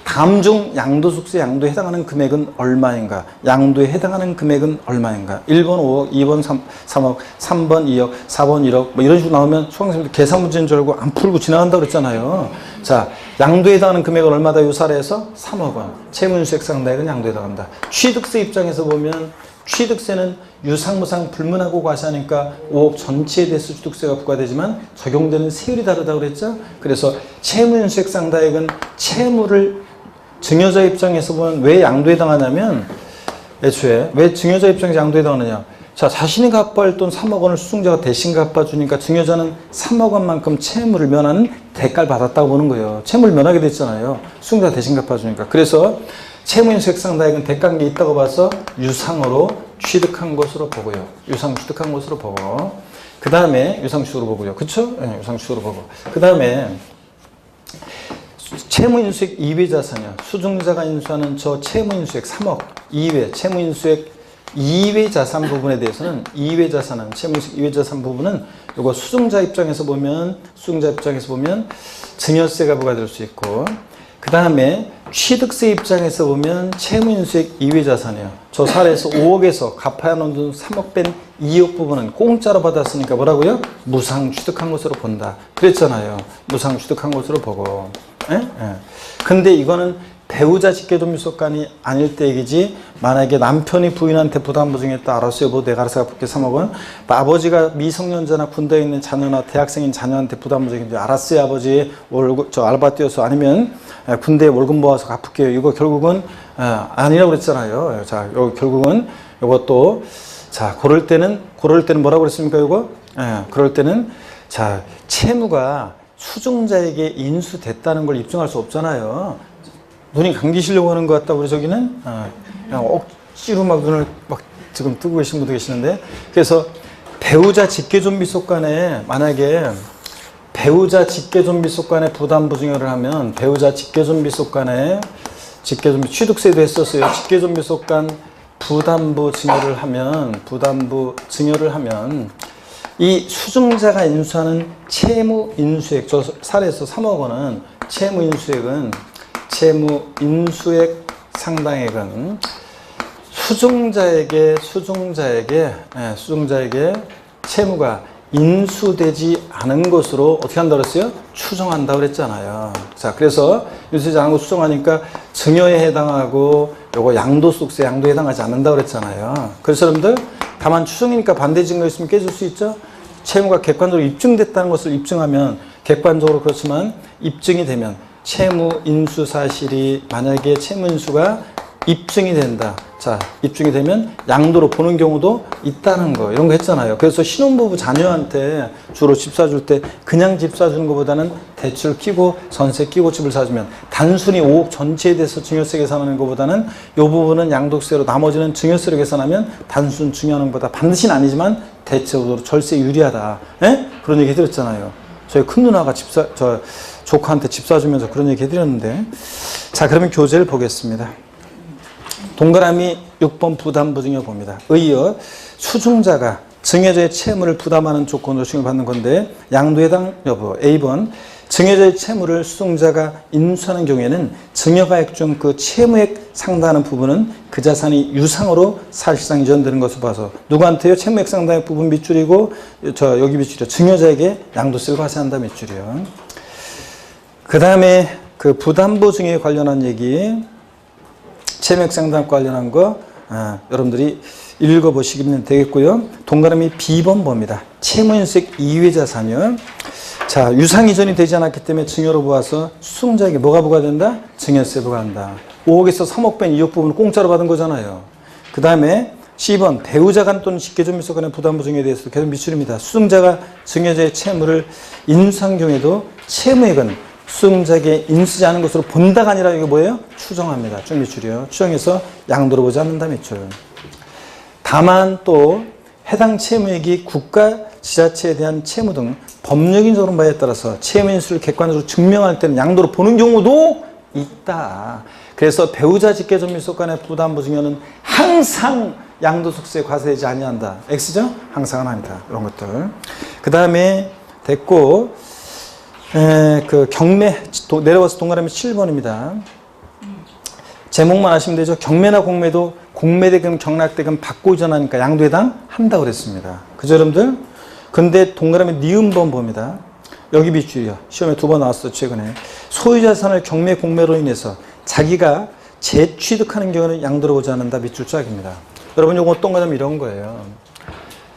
다음 중 양도소득세 양도에 해당하는 금액은 얼마인가? 양도에 해당하는 금액은 얼마인가? 1번 5억, 2번 3억, 3번 2억, 4번 1억 뭐 이런 식으로 나오면 수강생들 계산 문제인 줄 알고 안 풀고 지나간다고 그랬잖아요. 자, 양도에 해당하는 금액은 얼마다? 요 사례에서 3억 원. 채무인수액 상당액은 양도에 해당한다. 취득세 입장에서 보면 취득세는 유상무상 불문하고 과세하니까 5억 전체에 대해서 취득세가 부과되지만 적용되는 세율이 다르다고 그랬죠. 그래서 채무인수액 상당액은 채무를 증여자 입장에서 보면 왜 양도에 해당하냐면 애초에 왜 증여자 입장에서 양도에 해당하느냐. 자, 자신이 갚아야 할 돈 3억 원을 수증자가 대신 갚아주니까 증여자는 3억 원만큼 채무를 면하는 대가를 받았다고 보는 거예요. 채무를 면하게 됐잖아요. 수증자가 대신 갚아주니까. 그래서 채무인수액 상당액은 대가관계 있다고 봐서 유상으로 취득한 것으로 보고요. 유상 취득한 것으로 보고. 그 다음에 유상취득으로 보고요. 그쵸? 네, 유상취득으로 보고. 그 다음에 채무인수액 이외자산이요. 수증자가 인수하는 저 채무인수액 3억 이외, 채무인수액 이외자산 부분에 대해서는 이외자산은 채무인수액 이외자산 부분은 요거 수증자 입장에서 보면 증여세가 부과될 수 있고 그 다음에 취득세 입장에서 보면 채무인수액 이외자산이에요. 저 사례에서 5억에서 갚아야 하는 돈 3억 뺀 2억 부분은 공짜로 받았으니까 뭐라고요? 무상 취득한 것으로 본다. 그랬잖아요. 무상 취득한 것으로 보고. 근데 이거는 배우자 직계존비속간이 아닐 때 얘기지 만약에 남편이 부인한테 부담부 증여했다. 알았어 여보 내가 알아서 갚을게 3억 원. 아버지가 미성년자나 군대에 있는 자녀나 대학생인 자녀한테 부담부 증여했는데 알았어요 아버지 월급 저 알바 뛰어서 아니면 군대에 월급 모아서 갚을게요. 이거 결국은 아니라고 그랬잖아요. 자, 요 결국은 요것도 자 고를 때는 뭐라고 그랬습니까 이거? 그럴 때는 자 채무가 수증자에게 인수됐다는 걸 입증할 수 없잖아요. 눈이 감기시려고 하는 것 같다고 그래 저기는 그냥 억지로 막 눈을 막 지금 뜨고 계신 분도 계시는데 그래서 배우자 직계존비속간에 만약에 배우자 직계존비속간에 부담부 증여를 하면 배우자 직계존비속간에 취득세도 했었어요. 직계존비속간 부담부 증여를 하면 이 수증자가 인수하는 채무인수액 저 사례에서 3억 원은 채무인수액 상당액은 수증자에게 채무가 인수되지 않은 것으로 어떻게 한다고 그랬어요? 추정한다고 그랬잖아요. 자, 그래서 인수되지 않은 거 추정하니까 증여에 해당하고 요거 양도소득세 양도에 해당하지 않는다고 그랬잖아요. 그래서 여러분들 다만 추정이니까 반대 증거 있으면 깨질 수 있죠? 채무가 객관적으로 입증됐다는 것을 입증하면 객관적으로 그렇지만 입증이 되면 채무 인수 사실이 만약에 채무 인수가 입증이 된다. 자, 입증이 되면 양도로 보는 경우도 있다는 거. 이런 거 했잖아요. 그래서 신혼부부 자녀한테 주로 집 사줄 때 그냥 집 사주는 것보다는 대출 끼고 전세 끼고 집을 사주면 단순히 5억 전체에 대해서 증여세 계산하는 것보다는 이 부분은 양도세로 나머지는 증여세로 계산하면 단순 증여하는 것보다 반드시는 아니지만 대체적으로 절세 유리하다. 예? 그런 얘기 해드렸잖아요. 저희 큰 누나가 저 조카한테 집 사주면서 그런 얘기 해드렸는데. 자, 그러면 교재를 보겠습니다. 동그라미 6번 부담부 증여 봅니다. 의여 수증자가 증여자의 채무를 부담하는 조건으로 증여받는 건데 양도해당 여부. A번 증여자의 채무를 수증자가 인수하는 경우에는 증여가액 중 그 채무액 상당하는 부분은 그 자산이 유상으로 사실상 이전되는 것을 봐서 누구한테요? 채무액 상당의 부분 밑줄이고 여기 밑줄이요. 증여자에게 양도세를 과세한다 밑줄이요. 그 다음에 그 부담부 증여에 관련한 얘기 채무액 상당 관련한 거 여러분들이 읽어보시면 되겠고요. 동그라미 B번 봅니다. 채무인수액 이외 자산이요. 자, 유상 이전이 되지 않았기 때문에 증여로 보아서 수증자에게 뭐가 부과된다? 증여세 부과한다. 5억에서 3억 뺀 2억 부분을 공짜로 받은 거잖아요. 그 다음에 C번 배우자 간 또는 직계존밀속 간의 부담부 증여에 대해서도 계속 밑줄입니다. 수증자가 증여자의 채무를 인수한 경우에도 채무액은 수증자에게 인수하지 않은 것으로 본다가 아니라 이게 뭐예요? 추정합니다. 쭉 밑줄이요. 추정해서 양도로 보지 않는다 밑줄. 다만 또 해당 채무액이 국가, 지자체에 대한 채무 등 법률적인 조론 바에 따라서 채무 인수를 객관적으로 증명할 때는 양도로 보는 경우도 있다. 그래서 배우자 직계존밀속 간의 부담부 증여는 항상 양도소득세 과세되지 아니한다. X죠? 항상은 아니다. 이런 것들. 그 다음에 됐고 그 경매 내려와서 동그라미 7번입니다. 제목만 아시면 되죠. 경매나 공매도 공매대금 경락대금 받고 이전하니까 양도해당 한다고 그랬습니다. 그죠 여러분들? 근데 동그라미 니은번 봅니다. 여기 밑줄이요. 시험에 2번 나왔어 최근에. 소유자산을 경매 공매로 인해서 자기가 재취득하는 경우는 양도로 보지 않는다 밑줄 짝입니다. 여러분 이거 어떤 거냐면 이런 거예요.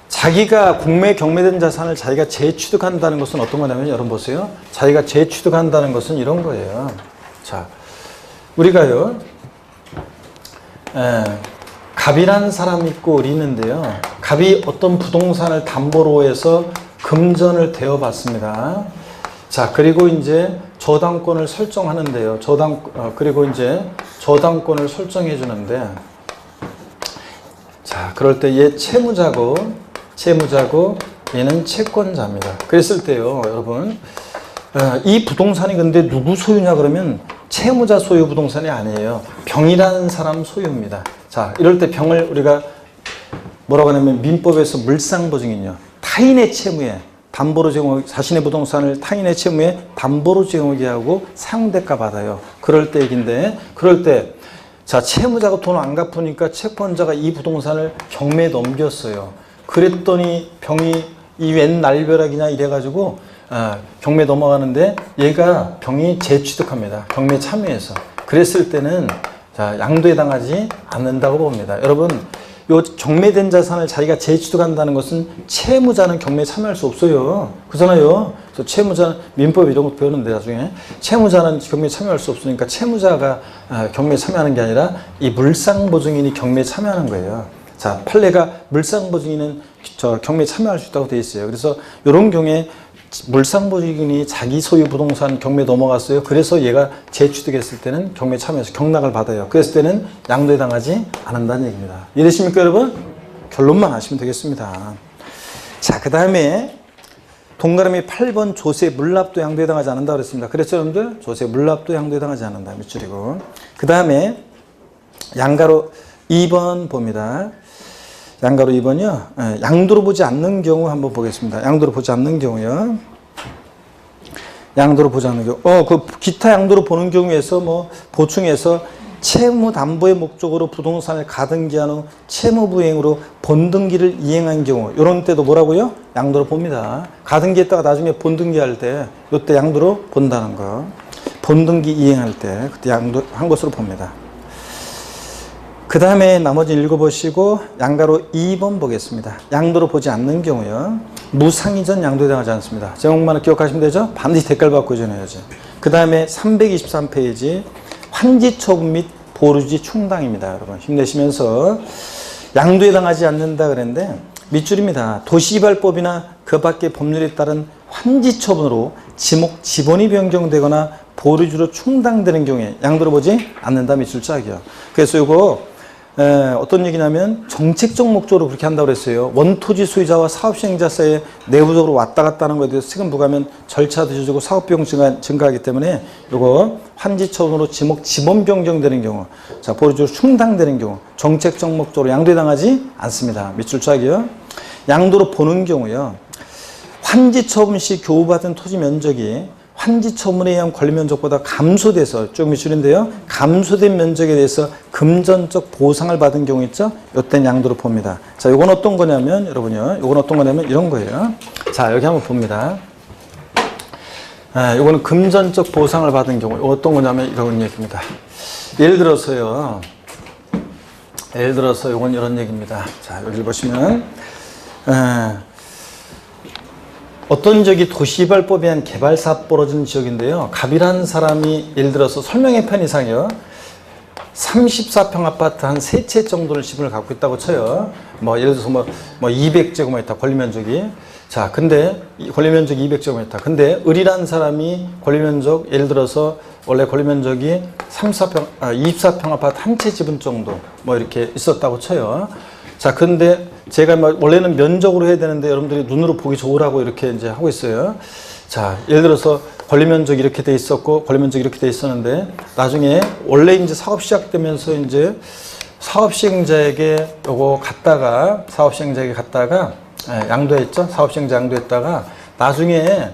자기가 공매 경매된 자산을 자기가 재취득한다는 것은 어떤 거냐면 여러분 보세요. 자기가 재취득한다는 것은 이런 거예요. 자, 우리가요 갑이라는 사람이 있고 우리 있는데요. 갑이 어떤 부동산을 담보로 해서 금전을 대어받습니다. 자, 그리고 이제 저당권을 설정하는데요. 그리고 이제 저당권을 설정해 주는데 자, 그럴 때 얘 채무자고 얘는 채권자입니다. 그랬을 때요, 여러분, 이 부동산이 근데 누구 소유냐 그러면 채무자 소유 부동산이 아니에요. 병이라는 사람 소유입니다. 자, 이럴 때 병을 우리가 뭐라고 하냐면 민법에서 물상보증인요. 타인의 채무에 담보로 제공하기, 자신의 부동산을 타인의 채무에 담보로 제공하게 하고 상대가 받아요. 그럴 때 얘기인데, 그럴 때 자, 채무자가 돈을 안 갚으니까 채권자가 이 부동산을 경매에 넘겼어요. 그랬더니 병이 이 웬 날벼락이냐 이래가지고 경매 넘어가는데 얘가 병이 재취득합니다. 경매 참여해서. 그랬을 때는 자, 양도에 해당하지 않는다고 봅니다. 여러분, 요 경매된 자산을 자기가 재취득한다는 것은 채무자는 경매에 참여할 수 없어요. 그잖아요. 그래서 채무자는 민법 이런 거 배우는데 나중에 채무자는 경매에 참여할 수 없으니까 채무자가 경매에 참여하는 게 아니라 이 물상보증인이 경매에 참여하는 거예요. 자, 판례가 물상보증인은 경매에 참여할 수 있다고 되어 있어요. 그래서 이런 경우에 물상보증인이 자기 소유 부동산 경매에 넘어갔어요. 그래서 얘가 재취득했을 때는 경매에 참여해서 경락을 받아요. 그랬을 때는 양도에 해당하지 않는다는 얘기입니다. 이해되십니까 여러분? 결론만 아시면 되겠습니다. 자, 그 다음에 동그라미 8번 조세 물납도 양도에 해당하지 않는다고 그랬습니다. 그랬죠 여러분들? 조세 물납도 양도에 해당하지 않는다. 밑줄이고. 그 다음에 양가로 2번 봅니다. 양가로 2번이요. 양도로 보지 않는 경우 한번 보겠습니다. 양도로 보지 않는 경우요. 양도로 보지 않는 경우. 그 기타 양도로 보는 경우에서 뭐 보충해서 채무 담보의 목적으로 부동산을 가등기한 후 채무 부행으로 본등기를 이행한 경우 이런 때도 뭐라고요? 양도로 봅니다. 가등기했다가 나중에 본등기할 때 이때 양도로 본다는 거. 본등기 이행할 때 그때 양도한 것으로 봅니다. 그 다음에 나머지 읽어보시고 양가로 2번 보겠습니다. 양도로 보지 않는 경우요. 무상이전 양도에 해당하지 않습니다. 제목만 기억하시면 되죠? 반드시 대가를 받고 이전해야지. 그 다음에 323페이지 환지 처분 및 보류지 충당입니다. 여러분 힘내시면서 양도에 해당하지 않는다 그랬는데 밑줄입니다. 도시개발법이나 그 밖의 법률에 따른 환지 처분으로 지목 지번이 변경되거나 보류지로 충당되는 경우에 양도를 보지 않는다 밑줄 짝이요. 그래서 이거 어떤 얘기냐면 정책적 목적으로 그렇게 한다고 그랬어요. 원토지 소유자와 사업시행자 사이에 내부적으로 왔다 갔다 하는 거에 대해서 세금 부과하면 절차 늦어지고 사업비용 증가하기 때문에 이거 환지 처분으로 지목 지번 변경되는 경우, 자 보류지로 충당되는 경우 정책적 목적으로 양도에 해당하지 않습니다. 밑줄 짝이요. 양도로 보는 경우요. 환지 처분 시 교부받은 토지 면적이 환지 처분에 의한 권리 면적보다 감소돼서 쭉 밑줄인데요. 감소된 면적에 대해서 금전적 보상을 받은 경우 있죠. 이때는 양도로 봅니다. 자, 이건 어떤 거냐면 여러분요. 이건 어떤 거냐면 이런 거예요. 자, 여기 한번 봅니다. 이거는 금전적 보상을 받은 경우 이거 어떤 거냐면 이런 얘기입니다. 예를 들어서요. 이건 이런 얘기입니다. 자, 여기 보시면 어떤 지역이 도시개발법에 의한 개발사업 벌어지는 지역인데요. 갑이라는 사람이 예를 들어서 설명의 편의상이요. 34평 아파트 한 3채 정도를 지분을 갖고 있다고 쳐요. 뭐 예를 들어서 뭐 200제곱미터 권리면적이. 자, 근데 권리면적이 200제곱미터. 근데 을이라는 사람이 권리면적 예를 들어서 원래 권리면적이 24평 아파트 한 채 지분 정도 뭐 이렇게 있었다고 쳐요. 자, 근데 제가 원래는 면적으로 해야 되는데 여러분들이 눈으로 보기 좋으라고 이렇게 이제 하고 있어요. 자, 예를 들어서 권리 면적이 이렇게 돼 있었고 권리 면적이 이렇게 돼 있었는데 나중에 원래 이제 사업 시작되면서 이제 사업시행자에게 요거 갔다가 양도했죠. 사업시행자 양도했다가 나중에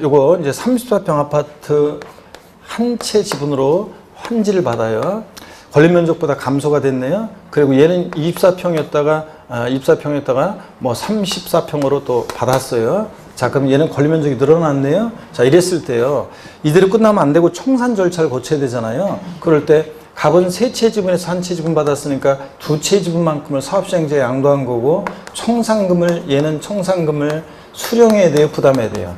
요거 이제 34평 아파트 한 채 지분으로 환지를 받아요. 권리 면적보다 감소가 됐네요. 그리고 얘는 24평이었다가 뭐 34평으로 또 받았어요. 자, 그럼 얘는 권리 면적이 늘어났네요. 자, 이랬을 때요. 이대로 끝나면 안 되고 청산 절차를 거쳐야 되잖아요. 그럴 때 갑은 3채 지분에서 1채 지분 받았으니까 2채 지분만큼을 사업시행자에 양도한 거고 얘는 청산금을 수령해야 돼요, 부담해야 돼요.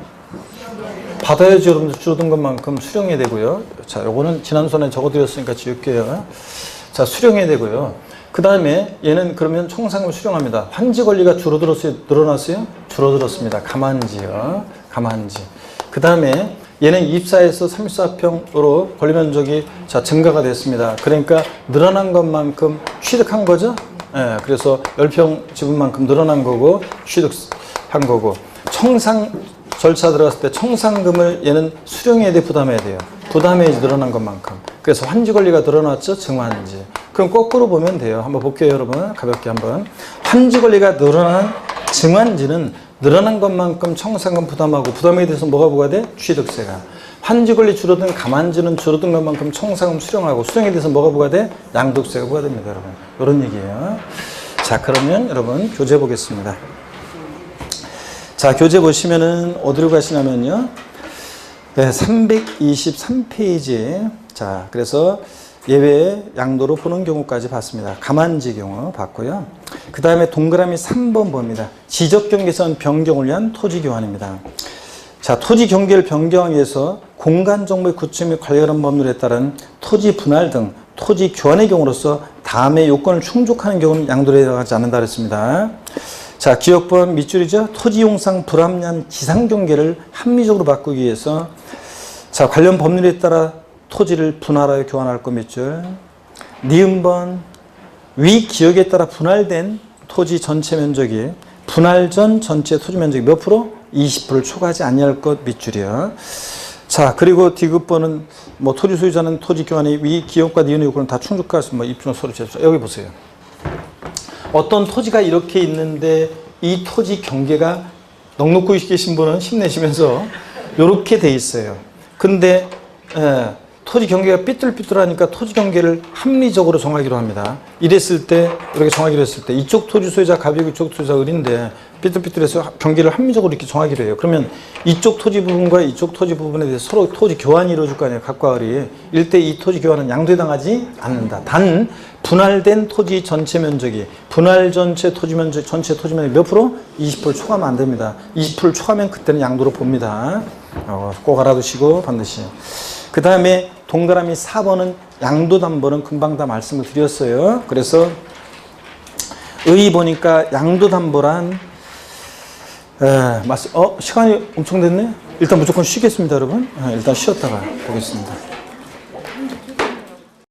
받아야지 여러분들 줄어든 것만큼 수령해야 되고요. 자, 요거는 지난 시간에 적어드렸으니까 지울게요. 자, 수령해야 되고요. 그 다음에 얘는 그러면 청산금을 수령합니다. 환지 권리가 줄어들었어요? 늘어났어요? 줄어들었습니다. 가만지요. 가만지. 그 다음에 얘는 24에서 34평으로 권리 면적이 자, 증가가 됐습니다. 그러니까 늘어난 것만큼 취득한 거죠? 예, 그래서 10평 지분만큼 늘어난 거고 취득한 거고 청산 절차 들어갔을 때 청산금을 얘는 수령해야 돼, 부담해야 돼요. 부담해야지 늘어난 것만큼. 그래서 환지 권리가 늘어났죠, 증환지. 그럼 거꾸로 보면 돼요. 한번 볼게요, 여러분. 가볍게 한번. 환지 권리가 늘어난 증환지는 늘어난 것만큼 청산금 부담하고 부담에 대해서 뭐가 부과돼? 취득세가. 환지 권리 줄어든 가만지는 줄어든 것만큼 청산금 수령하고 수령에 대해서 뭐가 부과돼? 양도세가 부과됩니다, 여러분. 이런 얘기예요. 자, 그러면 여러분 교재 보겠습니다. 자, 교재 보시면은 어디로 가시냐면요. 네, 323페이지. 자, 그래서 예외 양도로 보는 경우까지 봤습니다. 가만지 경우 봤고요. 그 다음에 동그라미 3번 봅니다. 지적경계선 변경을 위한 토지 교환입니다. 자, 토지 경계를 변경하기 위해서 공간정보의 구축 및 관리하는 법률에 따른 토지 분할 등 토지 교환의 경우로서 다음의 요건을 충족하는 경우는 양도에 해당하지 않는다 그랬습니다. 자, 기억번 밑줄이죠. 토지용상 불합리한 지상경계를 합리적으로 바꾸기 위해서 자, 관련 법률에 따라 토지를 분할하여 교환할 것 밑줄. 니은번 위 기억에 따라 분할된 토지 전체 면적이 분할 전 전체 토지 면적이 몇 프로? 20%를 초과하지 아니할 것 밑줄이요. 자, 그리고 디귿번은 뭐 토지 소유자는 토지 교환의 위 기억과 니은의 요건을 다 충족할 수 있는 입증 서류 제출. 여기 보세요. 어떤 토지가 이렇게 있는데 이 토지 경계가 넉넉히 계신 분은 힘내시면서 이렇게 돼 있어요. 근데 토지 경계가 삐뚤삐뚤하니까 토지 경계를 합리적으로 정하기로 합니다. 이랬을 때, 이렇게 정하기로 했을 때, 이쪽 토지 소유자 갑이고 이쪽 토지 소유자 을인데, 삐뚤삐뚤해서 경계를 합리적으로 이렇게 정하기로 해요. 그러면 이쪽 토지 부분과 이쪽 토지 부분에 대해서 서로 토지 교환이 이루어질 거 아니에요. 갑과 을이. 이럴 때 이 토지 교환은 양도당하지 않는다. 단, 분할된 토지 전체 면적이, 분할 전체 토지 면적, 전체 토지 면적이 몇 프로? 20%를 초과하면 안 됩니다. 20%를 초과하면 그때는 양도로 봅니다. 꼭 알아두시고, 반드시. 그 다음에 동그라미 4번은 양도담보는 금방 다 말씀을 드렸어요. 그래서 의 보니까 양도담보란 시간이 엄청 됐네. 일단 무조건 쉬겠습니다, 여러분. 일단 쉬었다가 보겠습니다.